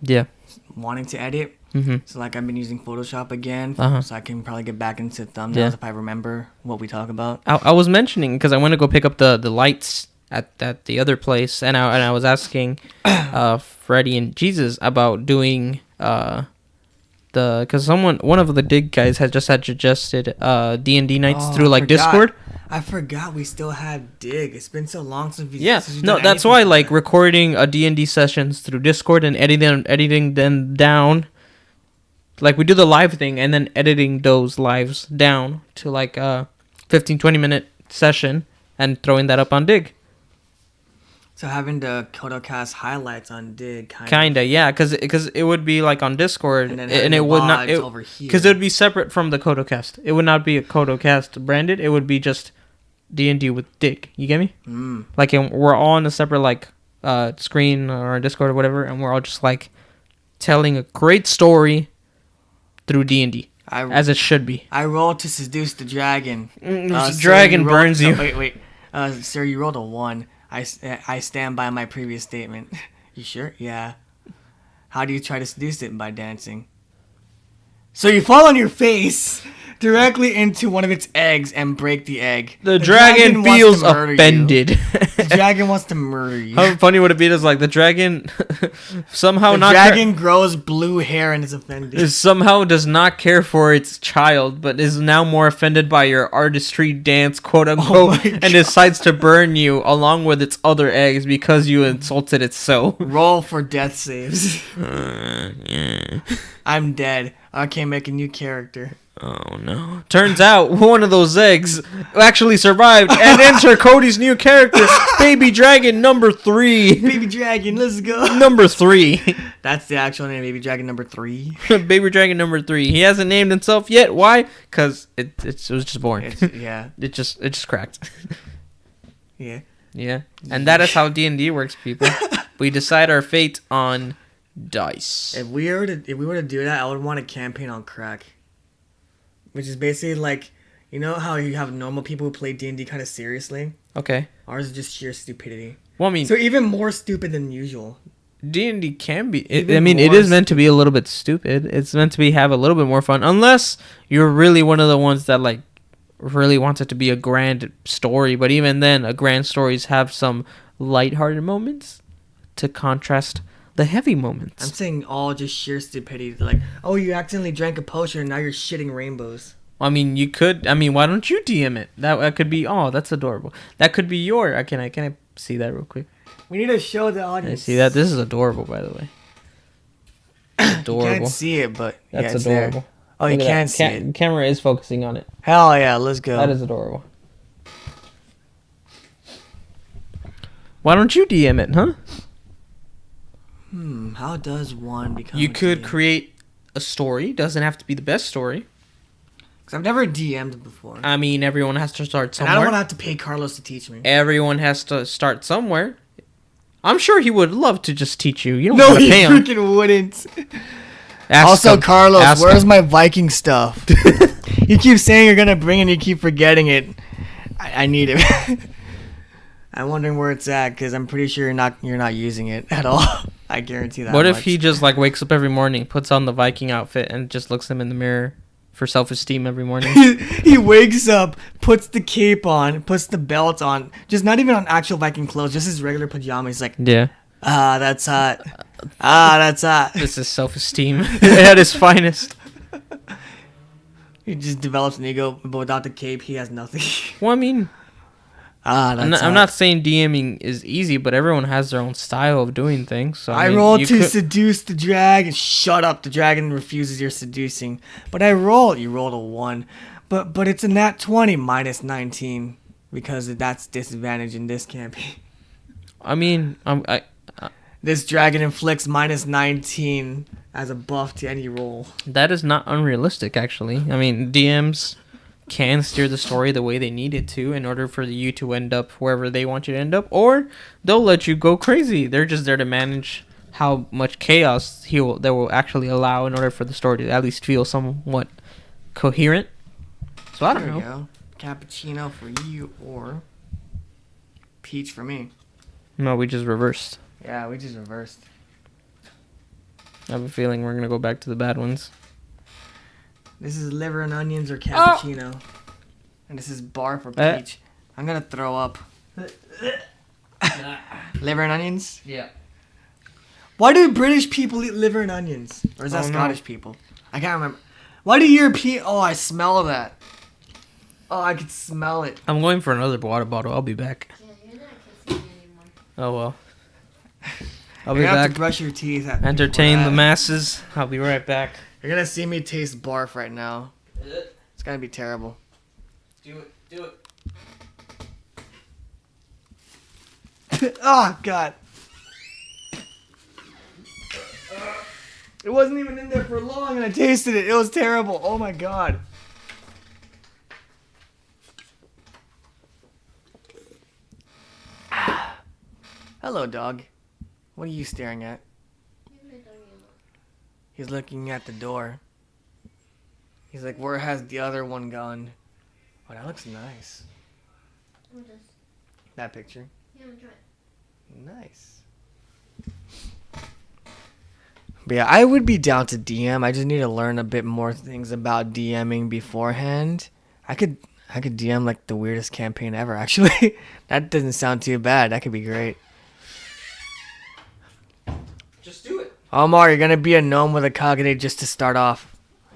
wanting to edit. Mm-hmm. So like I've been using Photoshop again, so I can probably get back into thumbnails if I remember what we talk about. I was mentioning because I went to go pick up the lights at the other place, and I was asking Freddie and Jesus about doing because one of the dig guys had suggested D&D nights through like Discord. I forgot we still had dig. It's been so long since we that's why like recording a D&D sessions through Discord and editing them down. Like we do the live thing and then editing those lives down to like a 15-20 minute session and throwing that up on Dig. So having the CodeO-cast highlights on Dig kinda, yeah, because it would be like on Discord and it would not because it would be separate from the CodeO-cast. It would not be a CodeO-cast branded. It would be just D&D with Dig. You get me? Like we're all on a separate like screen or Discord or whatever, and we're all just like telling a great story through D&D as it should be. I rolled to seduce the dragon. The dragon burns you. Wait. Sir, you rolled a 1. I stand by my previous statement. You sure? Yeah. How do you try to seduce it? By dancing. So you fall on your face directly into one of its eggs and break the egg. The dragon feels offended. The dragon wants to murder you. How funny would it be? Is like the dragon somehow the dragon grows blue hair and is offended. Somehow does not care for its child, but is now more offended by your artistry dance, quote unquote, and decides to burn you along with its other eggs because you insulted it so. Roll for death saves. I'm dead. I can't make a new character. Oh no. Turns out one of those eggs actually survived and enter Cody's new character, Baby Dragon number 3. Baby Dragon, let's go. Number 3. That's the actual name, Baby Dragon number 3. Baby Dragon number 3. He hasn't named himself yet. Why? Because it was just born. It just cracked. Yeah. Yeah. And that is how D&D works, people. We decide our fate on dice. If we were to do that, I would want a campaign on crack. Which is basically like, you know how you have normal people who play D&D kind of seriously? Okay. Ours is just sheer stupidity. Well, I mean, so even more stupid than usual. D&D can be. It is meant to be a little bit stupid. It's meant to have a little bit more fun, unless you're really one of the ones that like really wants it to be a grand story. But even then, grand stories have some lighthearted moments to contrast the heavy moments. I'm saying all just sheer stupidity. Like, oh, you accidentally drank a potion and now you're shitting rainbows. I mean, you could. I mean, why don't you DM it? That could be. Oh, that's adorable. That could be your. Can I see that real quick? We need to show the audience. I see that. This is adorable, by the way. adorable. You can't see it, but That's yeah, it's adorable. there. Oh, you Look at can't that. see it. Camera is focusing on it. Hell yeah, let's go. That is adorable. Why don't you DM it, huh? How does one become You a could DM? create a story. Doesn't have to be the best story. Because I've never DM'd before. I mean, everyone has to start And somewhere. I don't want to have to pay Carlos to teach me. Everyone has to start somewhere. I'm sure he would love to just teach you. You don't No, gotta he pay him. freaking wouldn't. Ask Also, him. Carlos, Ask where's him. my Viking stuff? You keep saying you're gonna bring it, and you keep forgetting it. I need it. I'm wondering where it's at because I'm pretty sure you're not using it at all. I guarantee that. What if much. he just like wakes up every morning, puts on the Viking outfit, and just looks him in the mirror for self-esteem every morning? He wakes up, puts the cape on, puts the belt on, just not even on actual Viking clothes, just his regular pajamas. He's like, Yeah. that's hot. That's hot. This is self-esteem at its finest. He just develops an ego, but without the cape, he has nothing. Well, I mean, That's I'm not saying DMing is easy, but everyone has their own style of doing things. So I mean, roll you to could- seduce the dragon. Shut up, the dragon refuses your seducing. But I roll. You rolled a 1. But it's a nat 20 minus 19. Because that's disadvantage in this campaign. I mean, This dragon inflicts minus 19 as a buff to any roll. that is not unrealistic, actually. I mean, DMs can steer the story the way they need it to in order for you to end up wherever they want you to end up, or they'll let you go crazy. They're just there to manage how much chaos they will actually allow in order for the story to at least feel somewhat coherent. So I don't There we know. go. Cappuccino for you or peach for me. No, we just reversed. Yeah, we just reversed. I have a feeling we're gonna go back to the bad ones. This is liver and onions or cappuccino. And this is bar for peach. I'm gonna throw up. Liver and onions? Yeah. Why do British people eat liver and onions? Or is that Oh, no. Scottish people? I can't remember. Why do European... Oh, I smell that. Oh, I could smell it. I'm going for another water bottle. I'll be back. Yeah, you're not kissing me anymore. Oh well. I'll You're be gonna have to back. brush your teeth. Entertain before the that. masses. I'll be right back. You're gonna see me taste barf right now. It's gonna be terrible. Do it. Do it. Oh, God. It wasn't even in there for long and I tasted it. It was terrible. Oh, my God. Hello, dog. What are you staring at? He's looking at the door. He's like, where has the other one gone? Oh, that looks nice. That picture. Yeah, enjoy it. Nice. But yeah, I would be down to DM. I just need to learn a bit more things about DMing beforehand. I could DM like the weirdest campaign ever, actually. That doesn't sound too bad. That could be great. Just do it. Omar, you're gonna be a gnome with a Kagane just to start off.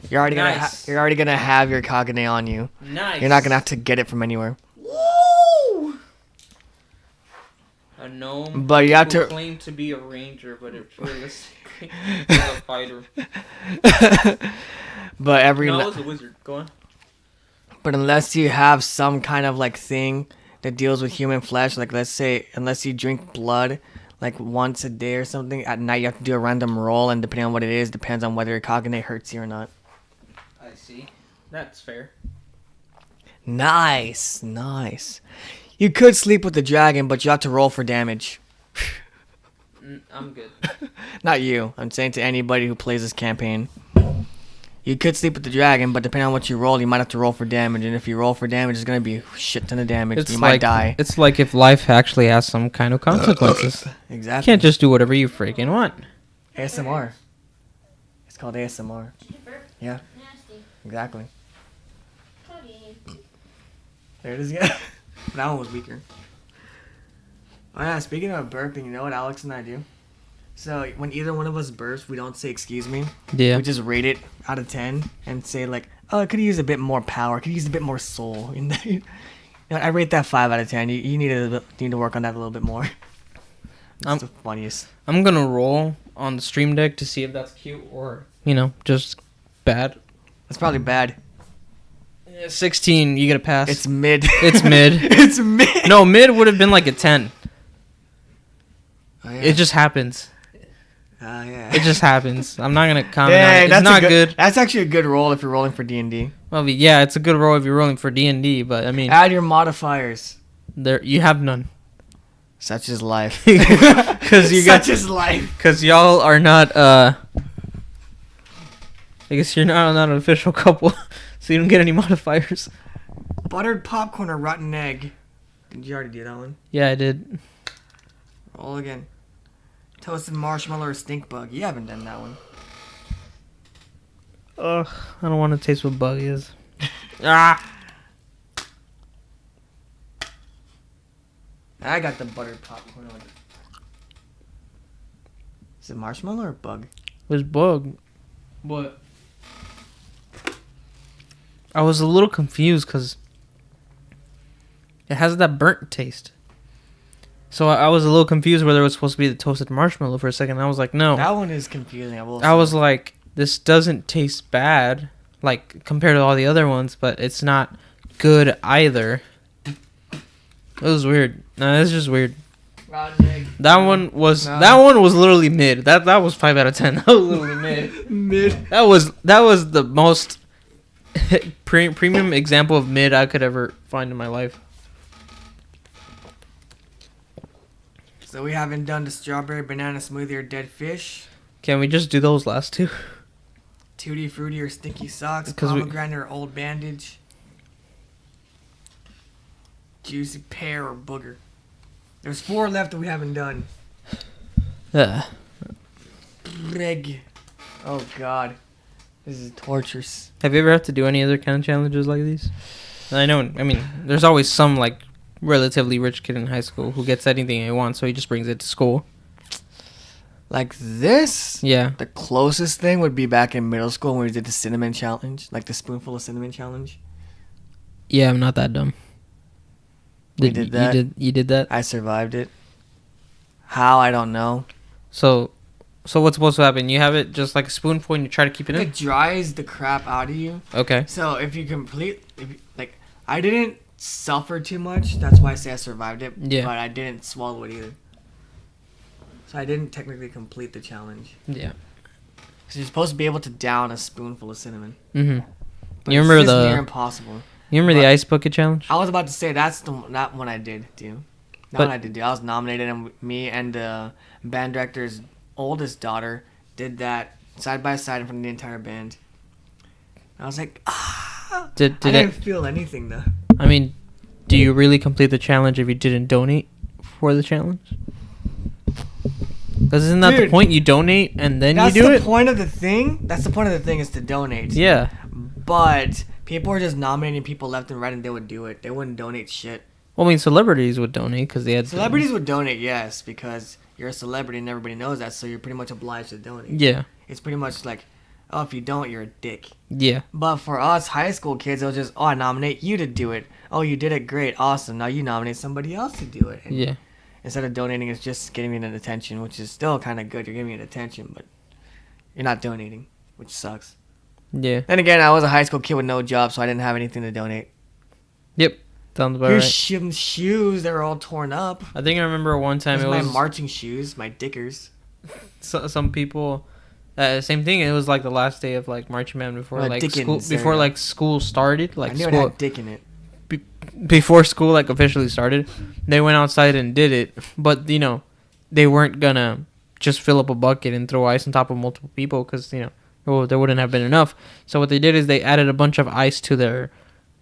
You're already Nice. gonna have your Kagane on you. Nice. You're not gonna have to get it from anywhere. Woo! A gnome. But you have who to- claim to be a ranger, but it's realistically is a fighter. But every No, I was a wizard. Go on. But unless you have some kind of like thing that deals with human flesh, like let's say unless you drink blood like once a day or something, at night you have to do a random roll, and depending on what it is, depends on whether your Kagane hurts you or not. I see. That's fair. Nice, nice. You could sleep with the dragon, but you have to roll for damage. I'm good. Not you. I'm saying to anybody who plays this campaign. You could sleep with the dragon, but depending on what you roll, you might have to roll for damage. And if you roll for damage, it's going to be a shit ton of damage. You might die. It's like if life actually has some kind of consequences. You Exactly. can't just do whatever you freaking want. ASMR. It's called ASMR. Did you burp? Yeah, Nasty. exactly. Cody. There it is again. That one was weaker. Oh yeah, speaking of burping, you know what Alex and I do? So when either one of us burps, we don't say excuse me. Yeah. We just rate it out of 10 and say like, oh, it could use a bit more power. Could use a bit more soul. In that. You know, I rate that 5 out of 10. You need to work on that a little bit more. It's the funniest. I'm gonna roll on the stream deck to see if that's cute or just bad. It's probably bad. 16, you get a pass. It's mid. It's mid. It's mid. No, mid would have been like a 10. Oh, yeah. It just happens. Yeah. It just happens. I'm not gonna comment on Dang, it. It's that's not good. That's actually a good roll if you're rolling for D&D. Well, yeah, it's a good roll if you're rolling for D&D, but I mean, Add your modifiers. there you have none. Such is life. Because Such is life. Because y'all are not. I guess you're not an official couple, so you don't get any modifiers. Buttered popcorn or rotten egg. Did you already do that one? Yeah, I did. Roll again. Toasted marshmallow or stink bug. You haven't done that one. Ugh, I don't want to taste what bug is. Ah. I got the buttered popcorn. Is it marshmallow or bug? It was bug. What? I was a little confused because it has that burnt taste. So I was a little confused whether it was supposed to be the toasted marshmallow for a second. I was like, no. That one is confusing. I was like, this doesn't taste bad, like compared to all the other ones, but it's not good either. It was weird. No, it's just weird. Rotten egg. That one was literally mid. That was 5 out of 10. That was literally mid. Mid. That was the most premium example of mid I could ever find in my life. So we haven't done the strawberry banana smoothie or dead fish. Can we just do those last two? Tutti frutti or stinky socks. 'Cause Pomegranate or old bandage. Juicy pear or booger. There's 4 left that we haven't done. Reg. Oh god. This is torturous. Have you ever had to do any other kind of challenges like these? I mean, there's always some like relatively rich kid in high school who gets anything he wants, so he just brings it to school. Like this? Yeah. The closest thing would be back in middle school when we did the cinnamon challenge. Like the spoonful of cinnamon challenge. Yeah, I'm not that dumb. We did that. You did that? I survived it. How? I don't know. So what's supposed to happen? You have it just like a spoonful and you try to keep it in? It dries the crap out of you. Okay. So if you I didn't suffer too much. That's why I say I survived it. Yeah. But I didn't swallow it either. So I didn't technically complete the challenge. Yeah. So you're supposed to be able to down a spoonful of cinnamon. Mm-hmm. But You remember it's just near impossible. You remember the ice bucket challenge? I was about to say that's not one I did do. That one I did do. I was nominated, and me and the band director's oldest daughter did that side by side in front of the entire band. And I was like, I didn't feel anything though. I mean, do you really complete the challenge if you didn't donate for the challenge? Because isn't that the point? You donate and then you do it? That's the point of the thing. That's the point of the thing is to donate. Yeah. But people were just nominating people left and right, and they would do it. They wouldn't donate shit. Well, I mean, celebrities would donate because they had... Celebrities would donate, yes, because you're a celebrity and everybody knows that, so you're pretty much obliged to donate. Yeah. It's pretty much like, oh, if you don't, you're a dick. Yeah. But for us high school kids, it was just, oh, I nominate you to do it. Oh, you did it great. Awesome. Now you nominate somebody else to do it. And Yeah. instead of donating, it's just getting it an attention, which is still kind of good. You're giving it attention, but you're not donating, which sucks. Yeah. Then again, I was a high school kid with no job, so I didn't have anything to donate. Yep. Sounds about Your right. shoes, they were all torn up. I think I remember one time Those it was... my marching shoes, my dickers. some people... same thing. It was like the last day of like marching band before like Dickens, school before there. like school started. Like I knew school it had dick in it. before school like officially started. They went outside and did it, but you know, they weren't gonna just fill up a bucket and throw ice on top of multiple people because you know, well, there wouldn't have been enough. So what they did is they added a bunch of ice to their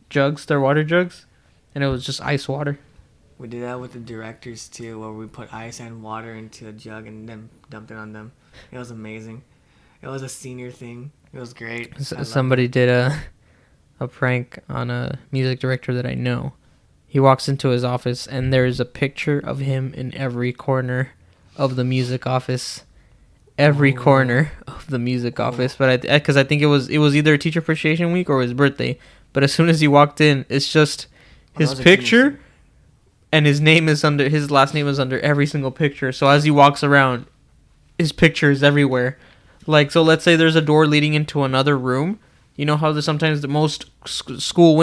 jugs, their water jugs, and it was just ice water. We did that with the directors too, where we put ice and water into a jug and then dumped it on them. It was amazing. It was a senior thing. It was great. Somebody did a prank on a music director that I know. He walks into his office and there's a picture of him in every corner of the music office. Every corner of the music office. But because I think it was either Teacher Appreciation Week or his birthday. But as soon as he walked in, it's just his picture and his last name is under every single picture. So as he walks around, his picture is everywhere. Like, so let's say there's a door leading into another room. You know how sometimes the most school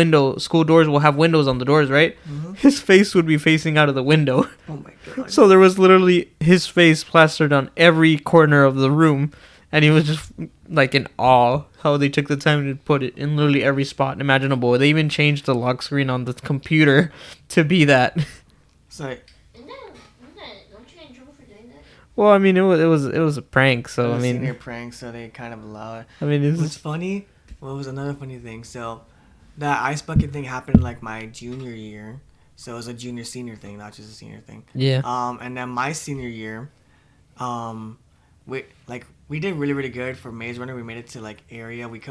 doors will have windows on the doors, right? Mm-hmm. His face would be facing out of the window. Oh my god. So there was literally his face plastered on every corner of the room, and he was just like in awe how they took the time to put it in literally every spot imaginable. They even changed the lock screen on the computer to be that. So Isn't that, don't you get in trouble for doing that? Well, I mean, it was a prank, so I mean, senior prank, so they kind of allow it. I mean, What's funny? What was another funny thing? So, that ice bucket thing happened like my junior year. So it was a junior senior thing, not just a senior thing. yeah, And then my senior year, we did really really good for Maze Runner. We made it to like area. We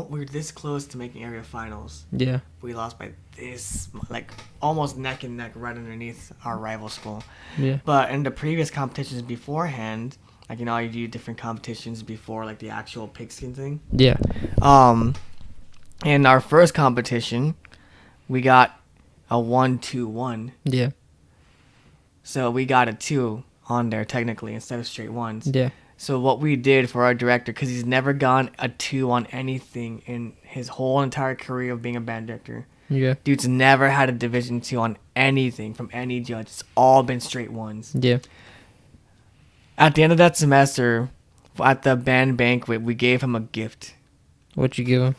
were this close to making area finals. yeah, We lost by this like almost neck and neck right underneath our rival school. yeah, But in the previous competitions beforehand, like, you know, you do different competitions before like the actual pigskin thing. yeah, In our first competition, we got a 1-2-1. yeah, So we got a 2 on there technically instead of straight ones. yeah, So what we did for our director, because he's never gone a 2 on anything in his whole entire career of being a band director. yeah, Dude's never had a Division 2 on anything from any judge. It's all been straight ones. yeah. At the end of that semester, at the band banquet, we gave him a gift. What'd you give him?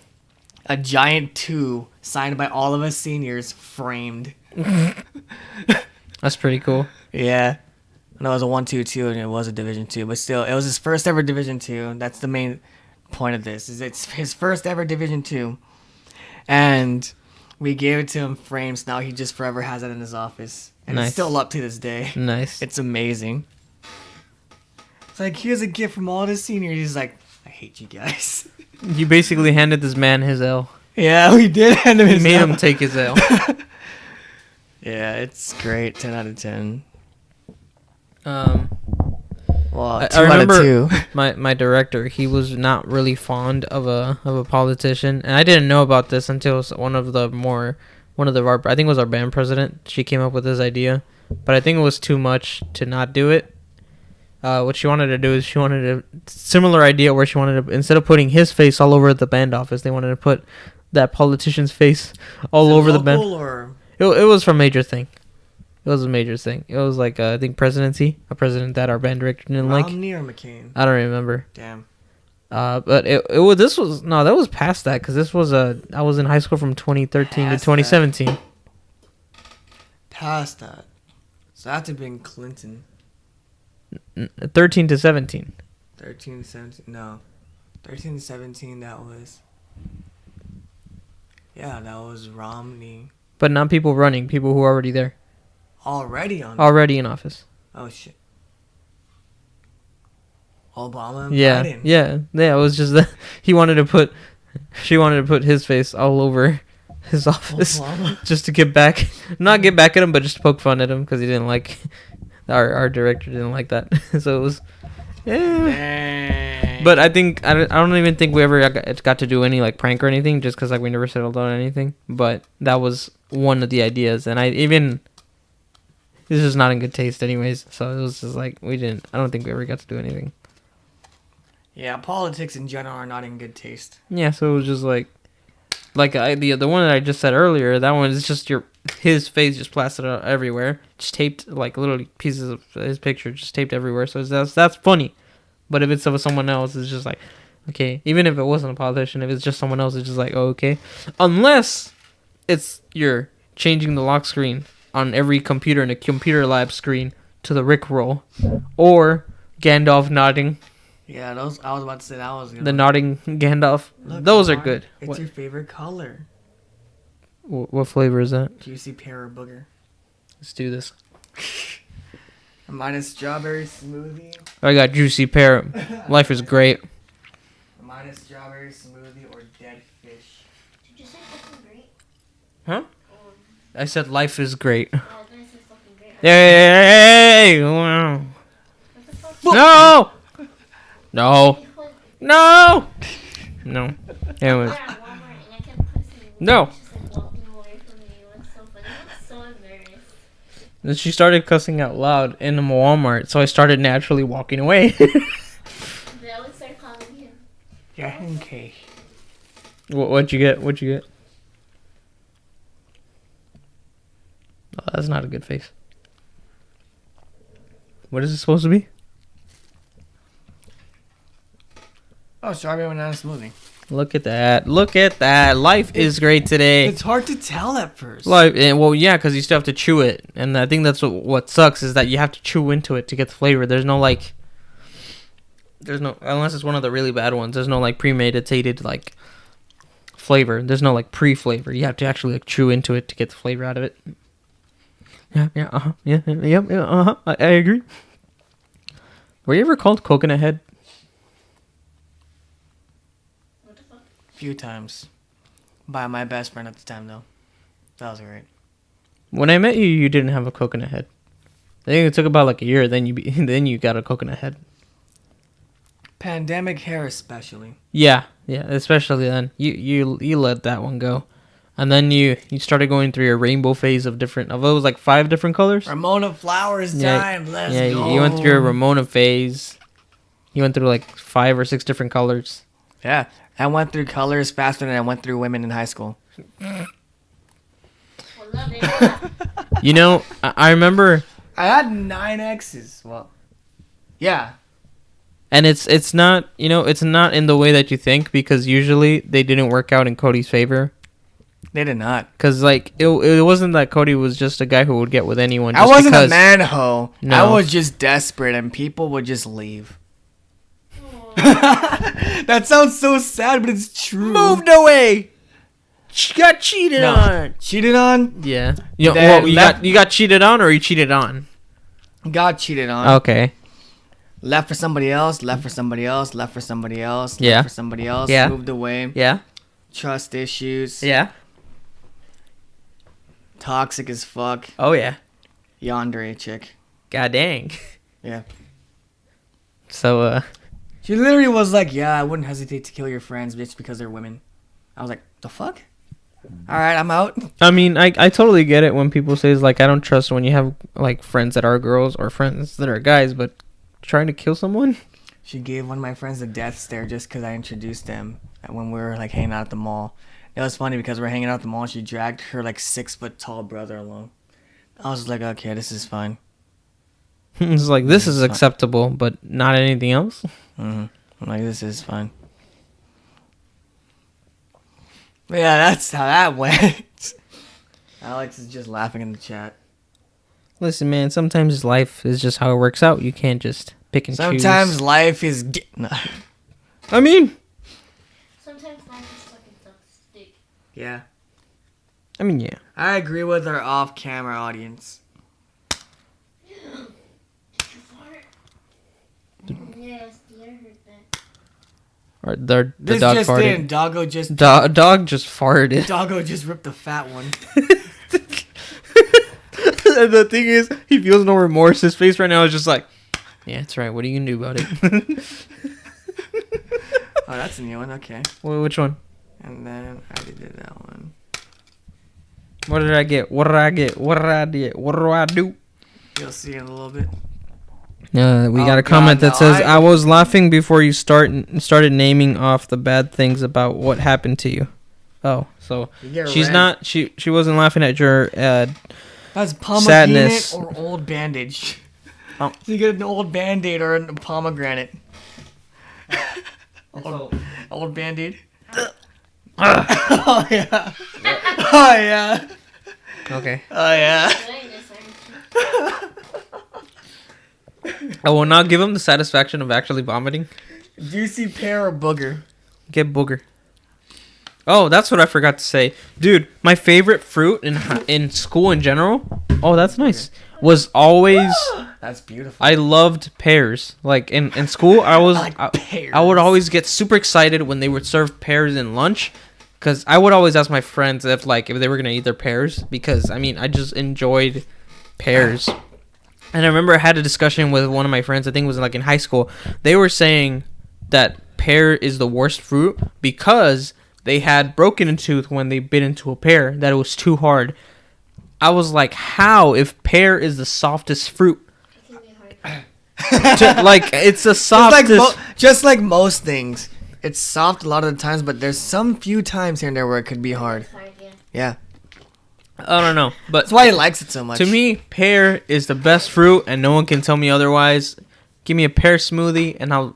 A giant 2 signed by all of us seniors, framed. That's pretty cool. Yeah. And it was a 1-2-2, and it was a Division 2. But still, it was his first ever Division 2. That's the main point of this, is it's his first ever Division 2. And we gave it to him framed, so now he just forever has it in his office. And Nice. it's still up to this day. Nice. It's amazing. It's like, here's a gift from all the seniors. He's like, I hate you guys. You basically handed this man his L. Yeah, we did hand him You his made L. him take his L. Yeah, it's great. 10 out of 10. Well, I 2 out of remember 2. my director. He was not really fond of a politician, and I didn't know about this until one of our I think it was our band president. She came up with this idea, but I think it was too much to not do it. What she wanted to do is she wanted a similar idea where she wanted to, instead of putting his face all over the band office, they wanted to put that politician's face all over the band. Or It was from Major Thing. It was a major thing. It was like I think presidency, a president that our band director didn't like. Romney or McCain? I don't remember. Damn. But that was past that, because this was I was in high school from 2013 Past to 2017. Past that. So that had to have been Clinton. 13 to 17. 13 to 17. No. 13 to 17, that was. Yeah, that was Romney. But not people running, people who are already there, Already on. already in office. Oh, shit. Obama and Yeah, Biden. yeah. It was just that she wanted to put his face all over his office Obama. just to not get back at him, but just to poke fun at him because he didn't like our director didn't like that. So it was, yeah. Dang. But I don't even think we ever got to do any like prank or anything, just because like we never settled on anything. But that was one of the ideas, and this is not in good taste, anyways. So it was just like I don't think we ever got to do anything. Yeah, politics in general are not in good taste. Yeah, so it was just the one that I just said earlier. That one is just his face just plastered out everywhere, just taped like little pieces of his picture just taped everywhere. So that's funny. But if it's of someone else, it's just like, okay. Even if it wasn't a politician, if it's just someone else, it's just like, oh, okay. Unless you're changing the lock screen on every computer in a computer lab screen to the Rickroll, or Gandalf nodding. Yeah, I was about to say that was good. The nodding Gandalf. Look, Those are Mark, good. It's your favorite color. What flavor is that? Juicy pear or booger. Let's do this. Minus strawberry smoothie. I got juicy pear. Life is great. Minus strawberry smoothie or dead fish. Did you say fucking great? Huh? Or, I said life is great. oh, then I said fucking great. Hey! Wow. What the fuck? No! No! You put- No! No. we Anyways. were at Walmart and I kept pressing. No. She's like walking away from me. It was so funny. I was so embarrassed. And she started cussing out loud in the Walmart, so I started naturally walking away. They always start calling him. Yeah, okay. What'd you get? What'd you get? Oh, that's not a good face. What is it supposed to be? Oh, strawberry banana smoothie. Look at that. Look at that. Life is great today. It's hard to tell at first. Life, well, yeah, because you still have to chew it. And I think that's what sucks is that you have to chew into it to get the flavor. There's no, like... There's no... Unless it's one of the really bad ones. There's no, like, premeditated, like, flavor. There's no, like, pre-flavor. You have to actually, like, chew into it to get the flavor out of it. Yeah, uh-huh. Yeah, uh-huh. I agree. Were you ever called Coconut Head? What the fuck? Few times. By my best friend at the time, though. That was great. When I met you, you didn't have a coconut head. I think it took about, like, a year, then you got a coconut head. Pandemic hair especially. Yeah, especially then. You let that one go. And then you started going through your rainbow phase of different... Of it was like 5 different colors? Ramona Flowers time. Let's go. You went through your Ramona phase. You went through like 5 or 6 different colors. Yeah. I went through colors faster than I went through women in high school. Well, love it. You know, I remember... I had 9 exes. Well, yeah. And it's not, you know, it's not in the way that you think, because usually they didn't work out in Cody's favor. They did not. Because, like, it wasn't that Cody was just a guy who would get with anyone. I Just wasn't because, a man hoe. No. I was just desperate and people would just leave. Aw. That sounds so sad, but it's true. Moved away. Got cheated No. on. Cheated on? Yeah. You know, Then well, left- you got cheated on, or you cheated on? Got cheated on. Okay. Left for somebody else, left for somebody else, left for somebody else, Yeah. left for somebody else, Yeah. moved away. Yeah. Trust issues. Yeah. Toxic as fuck. Oh yeah. Yandere chick. God dang. Yeah. So She literally was like, yeah, I wouldn't hesitate to kill your friends just because they're women. I was like, the fuck? Alright, I'm out. I mean, I totally get it when people say, like, I don't trust when you have, like, friends that are girls or friends that are guys, but trying to kill someone? She gave one of my friends a death stare just because I introduced them when we were like hanging out at the mall. It was funny because we're hanging out at the mall and she dragged her like 6-foot tall brother along. I was like, okay, this is fine. It's like, this is acceptable, but not anything else? I'm like, this is fine. But yeah, that's how that went. Alex is just laughing in the chat. Listen, man, sometimes life is just how it works out. You can't just pick and Sometimes choose. life is... No. I mean... Sometimes life is fucking sucks dick. Yeah. I mean, yeah. I agree with our off-camera audience. Did you fart? Yes, the air heard that. Or the This dog just farted. in. Doggo just... Dog just farted. Doggo just ripped the fat one. And the thing is, he feels no remorse. His face right now is just like, yeah, that's right. What are you going to do about it? Oh, that's a new one. Okay. Well, which one? And then I already did that one. What did I get? What did I get? What did I get? What do I do? You'll see in a little bit. We Oh, got a God, comment that no, says, I- I was laughing before you started naming off the bad things about what happened to you. Oh, so You get she's red. not, she wasn't laughing at your, That's pomegranate Sadness. or old bandage. Oh. So you get an old band-aid or a pomegranate. Old band-aid. Oh yeah. Oh yeah. okay. Oh yeah. Doing this, aren't you? I will not give him the satisfaction of actually vomiting. Juicy pear or booger? Get booger. Oh, that's what I forgot to say. Dude, my favorite fruit in school in general, oh, that's nice, was always, That's beautiful. I loved pears. Like, in school, I would always get super excited when they would serve pears in lunch, because I would always ask my friends if they were going to eat their pears, because, I mean, I just enjoyed pears. And I remember I had a discussion with one of my friends, I think it was like in high school. They were saying that pear is the worst fruit because they had broken a tooth when they bit into a pear, that it was too hard. I was like, how if pear is the softest fruit? It can be hard. Like it's the softest. Just like most things, it's soft a lot of the times, but there's some few times here and there where it could be hard. It's hard, yeah. Yeah, I don't know, but that's why he likes it so much. to me, pear is the best fruit, and no one can tell me otherwise. Give me a pear smoothie, and I'll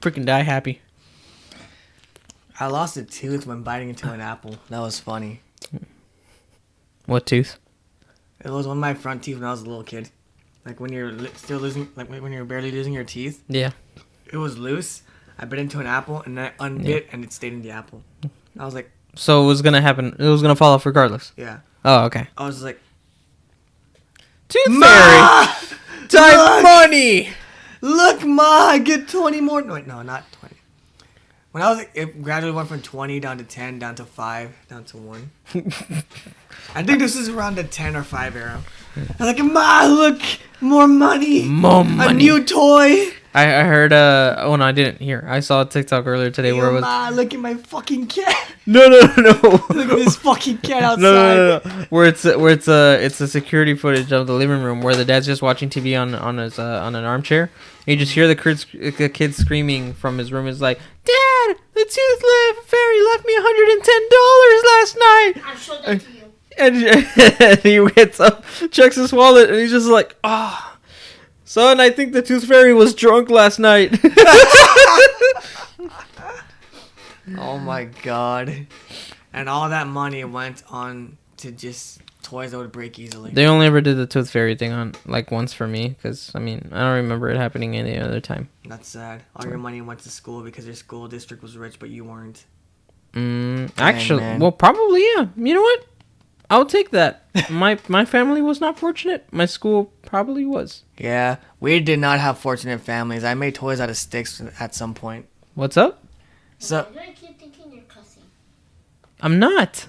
freaking die happy. I lost a tooth when biting into an apple. That was funny. What tooth? It was one of my front teeth when I was a little kid. Like when you're still losing, like when you're barely losing your teeth. Yeah. It was loose. I bit into an apple and then I unbit and it stayed in the apple. I was like, So it was gonna happen. It was gonna fall off regardless. yeah. Oh, okay. I was like, Tooth Ma! fairy, time Look! money. Look, Ma, I get 20 more. No, wait, no, not 20. When I was like, it gradually went from 20 down to 10, down to 5, down to 1. I think this is around the 10 or 5 era. I was like, Ma, look, more money. More A money. new toy. I heard. Oh no, I didn't hear. I saw a TikTok earlier today where it Yo, was. Ma, look at my fucking cat. No. Look at this fucking cat outside. No. Where it's a security footage of the living room where the dad's just watching TV on an armchair. And you just hear the kid screaming from his room. Is like, Dad, the tooth fairy left me $110 last night. I showed that to you. And he gets up, checks his wallet, and he's just like, ah, son, I think the tooth fairy was drunk last night. Oh my god. And all that money went on to just toys that would break easily. They only ever did the tooth fairy thing on like once for me, because I mean I don't remember it happening any other time. That's sad. All your money went to school because your school district was rich, but you weren't. Actually, man. well, probably yeah. You know what? I'll take that. My family was not fortunate. My school probably was. Yeah, we did not have fortunate families. I made toys out of sticks at some point. What's up? So, Why do I keep thinking you're cussing? I'm not.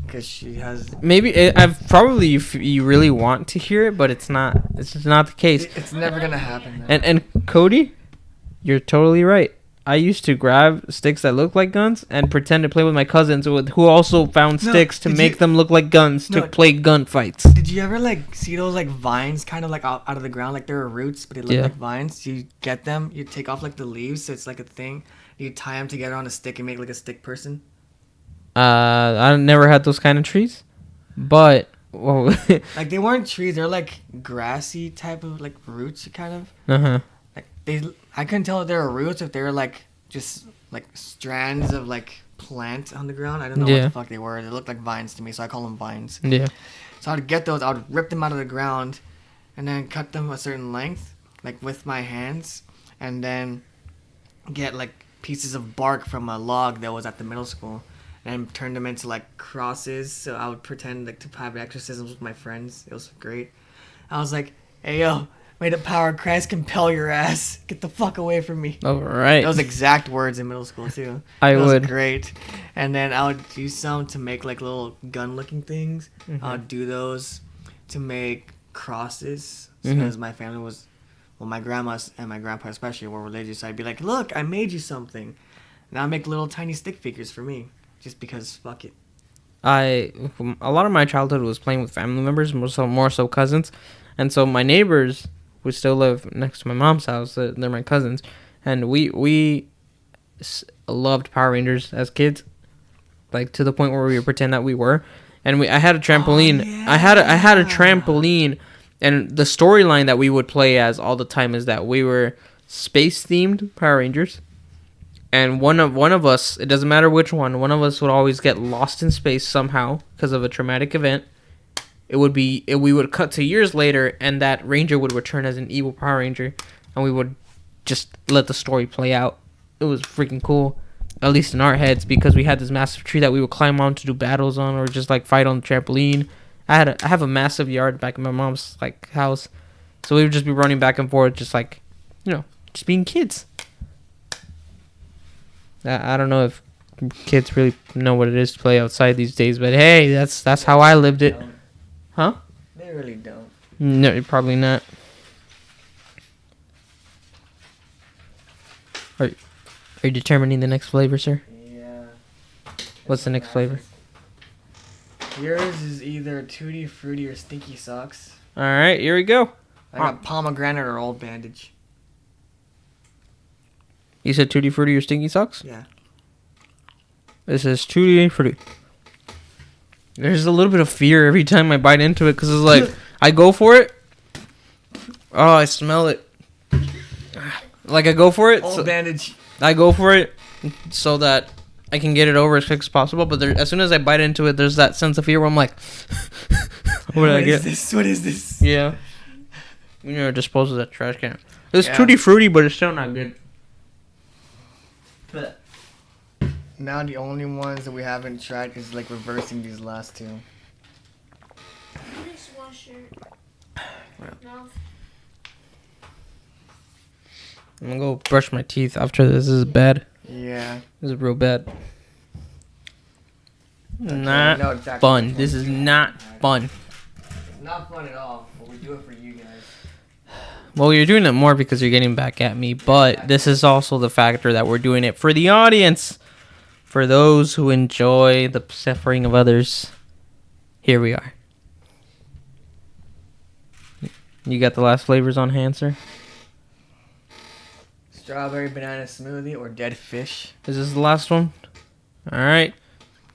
because she has. Maybe I've probably if you really want to hear it, but it's not. It's just not the case. It's never gonna happen. Though. And Cody, you're totally right. I used to grab sticks that looked like guns and pretend to play with my cousins who also found sticks to make them look like guns to play gun fights. Did you ever like see those like vines kind of like out of the ground, like there are roots but they look like vines? You get them, you take off like the leaves so it's like a thing. You tie them together on a stick and make like a stick person. I never had those kind of trees, but like they weren't trees, they're like grassy type of like roots kind of. Like I couldn't tell if they were roots, if they were like just like strands of like plant on the ground. I don't know what the fuck they were. They looked like vines to me, so I call them vines. Yeah. So I'd get those, I would rip them out of the ground, and then cut them a certain length, like with my hands, and then get like pieces of bark from a log that was at the middle school, and turn them into like crosses. So I would pretend like to have exorcisms with my friends. It was great. I was like, hey yo, may the power of Christ compel your ass. Get the fuck away from me. All right. Those exact words in middle school too. I It was would. great. And then I would do some to make like little gun-looking things. I would do those to make crosses because my family was, well, my grandma and my grandpa especially were religious. So I'd be like, look, I made you something. And I'd make little tiny stick figures for me, just because fuck it. A lot of my childhood was playing with family members, more so cousins, and so my neighbors who still live next to my mom's house, they're my cousins, and we loved Power Rangers as kids, like to the point where we would pretend that we were, and I had a trampoline. Oh, yeah. I had a trampoline, and the storyline that we would play as all the time is that we were space themed Power Rangers. And one of us, it doesn't matter which one of us would always get lost in space somehow because of a traumatic event. We would cut to years later, and that ranger would return as an evil Power Ranger, and we would just let the story play out. It was freaking cool, at least in our heads, because we had this massive tree that we would climb on to do battles on, or just like fight on the trampoline. I have a massive yard back in my mom's like house, so we would just be running back and forth, just like, just being kids. I don't know if kids really know what it is to play outside these days, but hey, that's how I lived it. Huh? They really don't. No, probably not. Are you determining the next flavor, sir? Yeah. What's the next flavor? Yours is either Tutti Frutti or Stinky Socks. All right, here we go. I got pomegranate or old bandage. You said Tutti Frutti or Stinky Socks? Yeah. This is Tutti Frutti. There's a little bit of fear every time I bite into it because it's like, I go for it. Oh, I smell it. Like, I go for it. Old bandage. I go for it so that I can get it over as quick as possible. But as soon as I bite into it, there's that sense of fear where I'm like, what did I get? What is this? Yeah. You know, dispose of that trash can. It's Yeah. Tutti Frutti, but it's still not good. But Now the only ones that we haven't tried is like reversing these last two. Dishwasher. No. I'm gonna go brush my teeth after this. This is bad. Yeah. This is real bad. Not no, it's actually fun. This is not fun. It's not fun at all, but we do it for you guys. Well, you're doing it more because you're getting back at me, but this is also the factor that we're doing it for the audience. For those who enjoy the suffering of others. Here we are. You got the last flavors on hand, sir? Strawberry banana smoothie or dead fish. Is this the last one? Alright.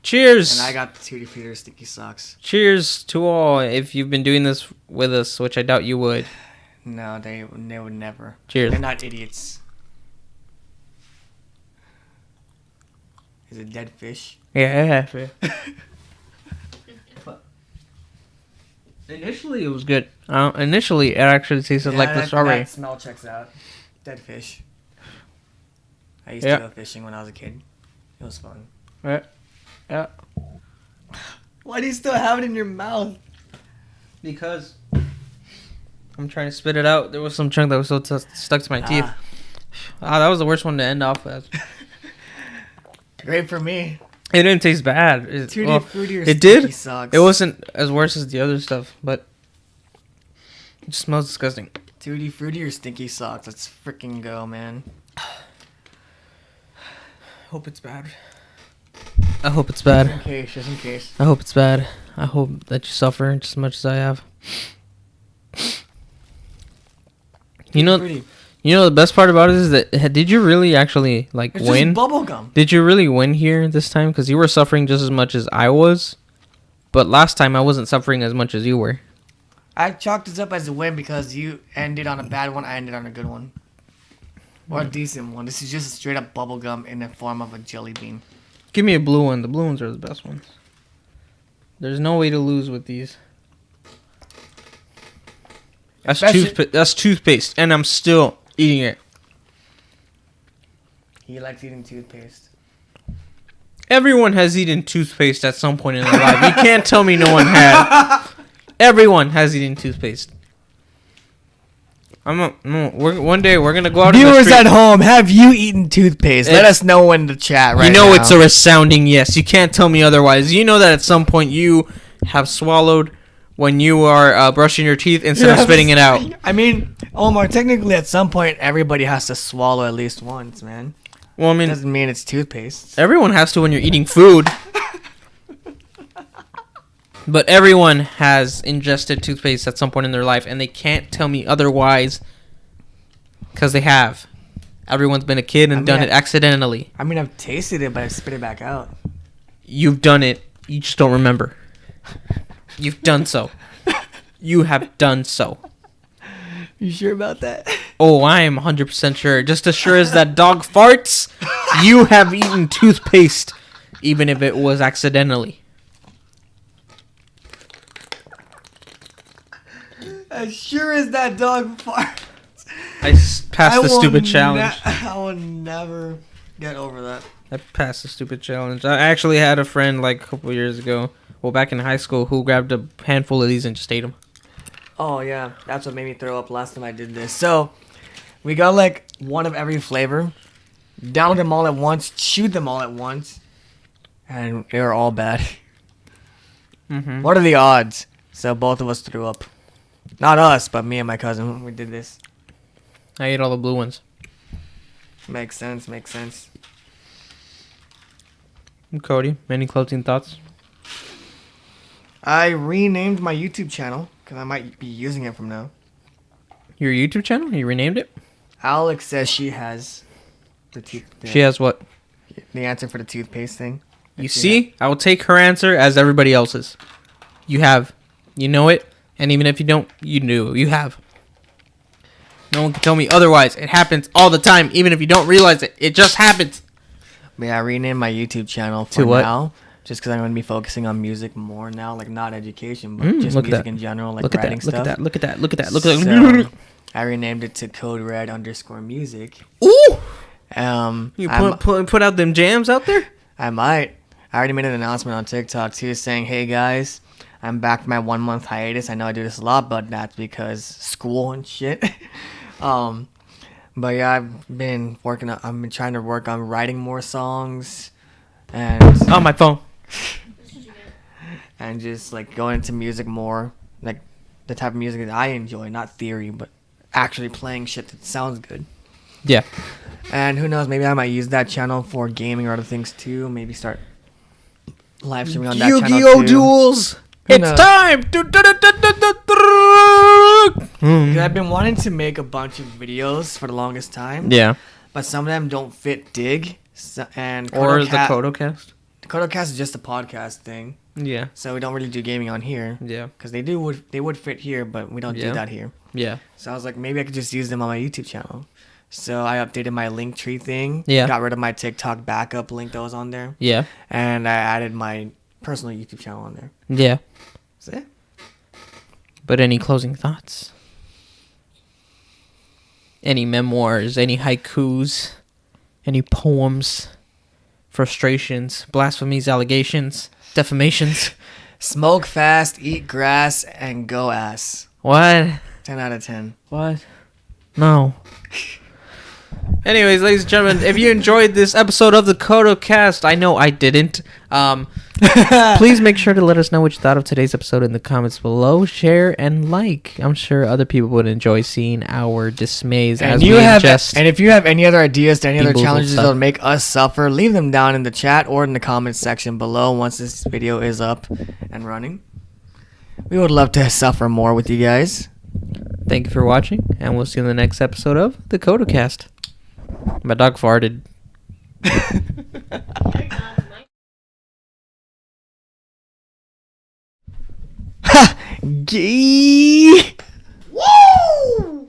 Cheers! And I got the Tutti Frutti or Sticky Socks. Cheers to all. If you've been doing this with us, which I doubt you would. No, they would never. Cheers. They're not idiots. Is it dead fish? Yeah. Initially, it was good. Initially, it actually tasted like the strawberry. That smell checks out. Dead fish. I used Yeah. to go fishing when I was a kid. It was fun. Yeah. Why do you still have it in your mouth? Because I'm trying to spit it out. There was some chunk that was so stuck to my teeth. That was the worst one to end off as. Great for me. It didn't taste bad. Tutti Frutti or it Sticky did. Socks. It wasn't as worse as the other stuff, but it just smells disgusting. Tutti Frutti or Stinky Socks. Let's freaking go, man. Hope it's bad. I hope it's bad. Just in case. I hope it's bad. I hope that you suffer just as much as I have. You know the best part about it is that did you really actually It's win? just bubble gum. Did you really win here this time? Because you were suffering just as much as I was, but last time I wasn't suffering as much as you were. I chalked this up as a win because you ended on a bad one. I ended on a good one. Or a decent one. This is just a straight up bubble gum in the form of a jelly bean. Give me a blue one. The blue ones are the best ones. There's no way to lose with these. That's toothpaste, and I'm still eating it. He likes eating toothpaste. Everyone has eaten toothpaste at some point in their life. You can't tell me no one had. Everyone has eaten toothpaste. One day we're gonna go out. Viewers at home, have you eaten toothpaste? Let us know in the chat right now. You know it's a resounding yes. You can't tell me otherwise. You know that at some point you have swallowed when you are brushing your teeth instead of spitting it out. I mean, Omar, technically at some point everybody has to swallow at least once, man. Well, I mean, Doesn't mean it's toothpaste. everyone has to when you're eating food. But everyone has ingested toothpaste at some point in their life, and they can't tell me otherwise because they have. Everyone's been a kid and done it accidentally. I mean, I've tasted it, but I spit it back out. You've done it. You just don't remember. You've done so. You have done so. You sure about that? Oh, I am 100% sure. Just as sure as that dog farts, you have eaten toothpaste, even if it was accidentally. As sure as that dog farts. I passed the stupid challenge. I will never get over that. I passed the stupid challenge. I actually had a friend like a couple years ago, well, back in high school, who grabbed a handful of these and just ate them. Oh, yeah. That's what made me throw up last time I did this. So, we got like one of every flavor. Downed them all at once. Chewed them all at once. And they were all bad. Mm-hmm. What are the odds? So, both of us threw up. Not us, but me and my cousin. We did this. I ate all the blue ones. Makes sense. Makes sense. And Cody, any closing thoughts? I renamed my YouTube channel because I might be using it from now. Your YouTube channel? You renamed it? Alex says she has She has what? the answer for the toothpaste thing. You see? I will take her answer as everybody else's. You have. You know it. And even if you don't, you knew. You have. No one can tell me otherwise. It happens all the time. Even if you don't realize it. It just happens. But yeah, I renamed my YouTube channel for To what? now. Just because I'm going to be focusing on music more now. Like, not education, but just look at music that. in general. Like, Look at writing that. Look stuff. at that. Look at that. Look at that. Look at that. So, I renamed it to CodeRed_music. Ooh! You I'm- put out them jams out there? I might. I already made an announcement on TikTok too, saying, "Hey guys, I'm back from my 1 month hiatus. I know I do this a lot, but that's because school and shit." But yeah, I've been trying to work on writing more songs, and On my phone. and just like going into music more, like the type of music that I enjoy, not theory, but actually playing shit that sounds good. Yeah. And who knows, maybe I might use that channel for gaming or other things too. Maybe start live streaming on that channel Yu-Gi-Oh! too. Duels! Who It's knows? time! 'Cause I've been wanting to make a bunch of videos for the longest time. Yeah. But some of them don't fit Dig. And Or the CodeO-cast. CodeO-cast. The CodeO-cast is just a podcast thing. Yeah. So we don't really do gaming on here. Yeah. Because they would fit here, but we don't Yeah. do that here. Yeah. So I was like, maybe I could just use them on my YouTube channel. So I updated my Linktree thing. Yeah. Got rid of my TikTok backup link that was on there. Yeah. And I added my personal YouTube channel on there. Yeah. That's it. But any closing thoughts? Any memoirs? Any haikus? Any poems? Frustrations? Blasphemies? Allegations? Defamations? Smoke fast, eat grass, and go ass. What? 10 out of 10. What? No. Anyways, ladies and gentlemen, if you enjoyed this episode of the CodeO-cast, I know I didn't. Please make sure to let us know what you thought of today's episode in the comments below. Share and like. I'm sure other people would enjoy seeing our dismays as we ingest. And if you have any other ideas to any other Bamboozled challenges stuff. that would make us suffer, leave them down in the chat or in the comments section below once this video is up and running. We would love to suffer more with you guys. Thank you for watching, and we'll see you in the next episode of the CodeO-cast. My dog farted. Ha! Gee! Woo!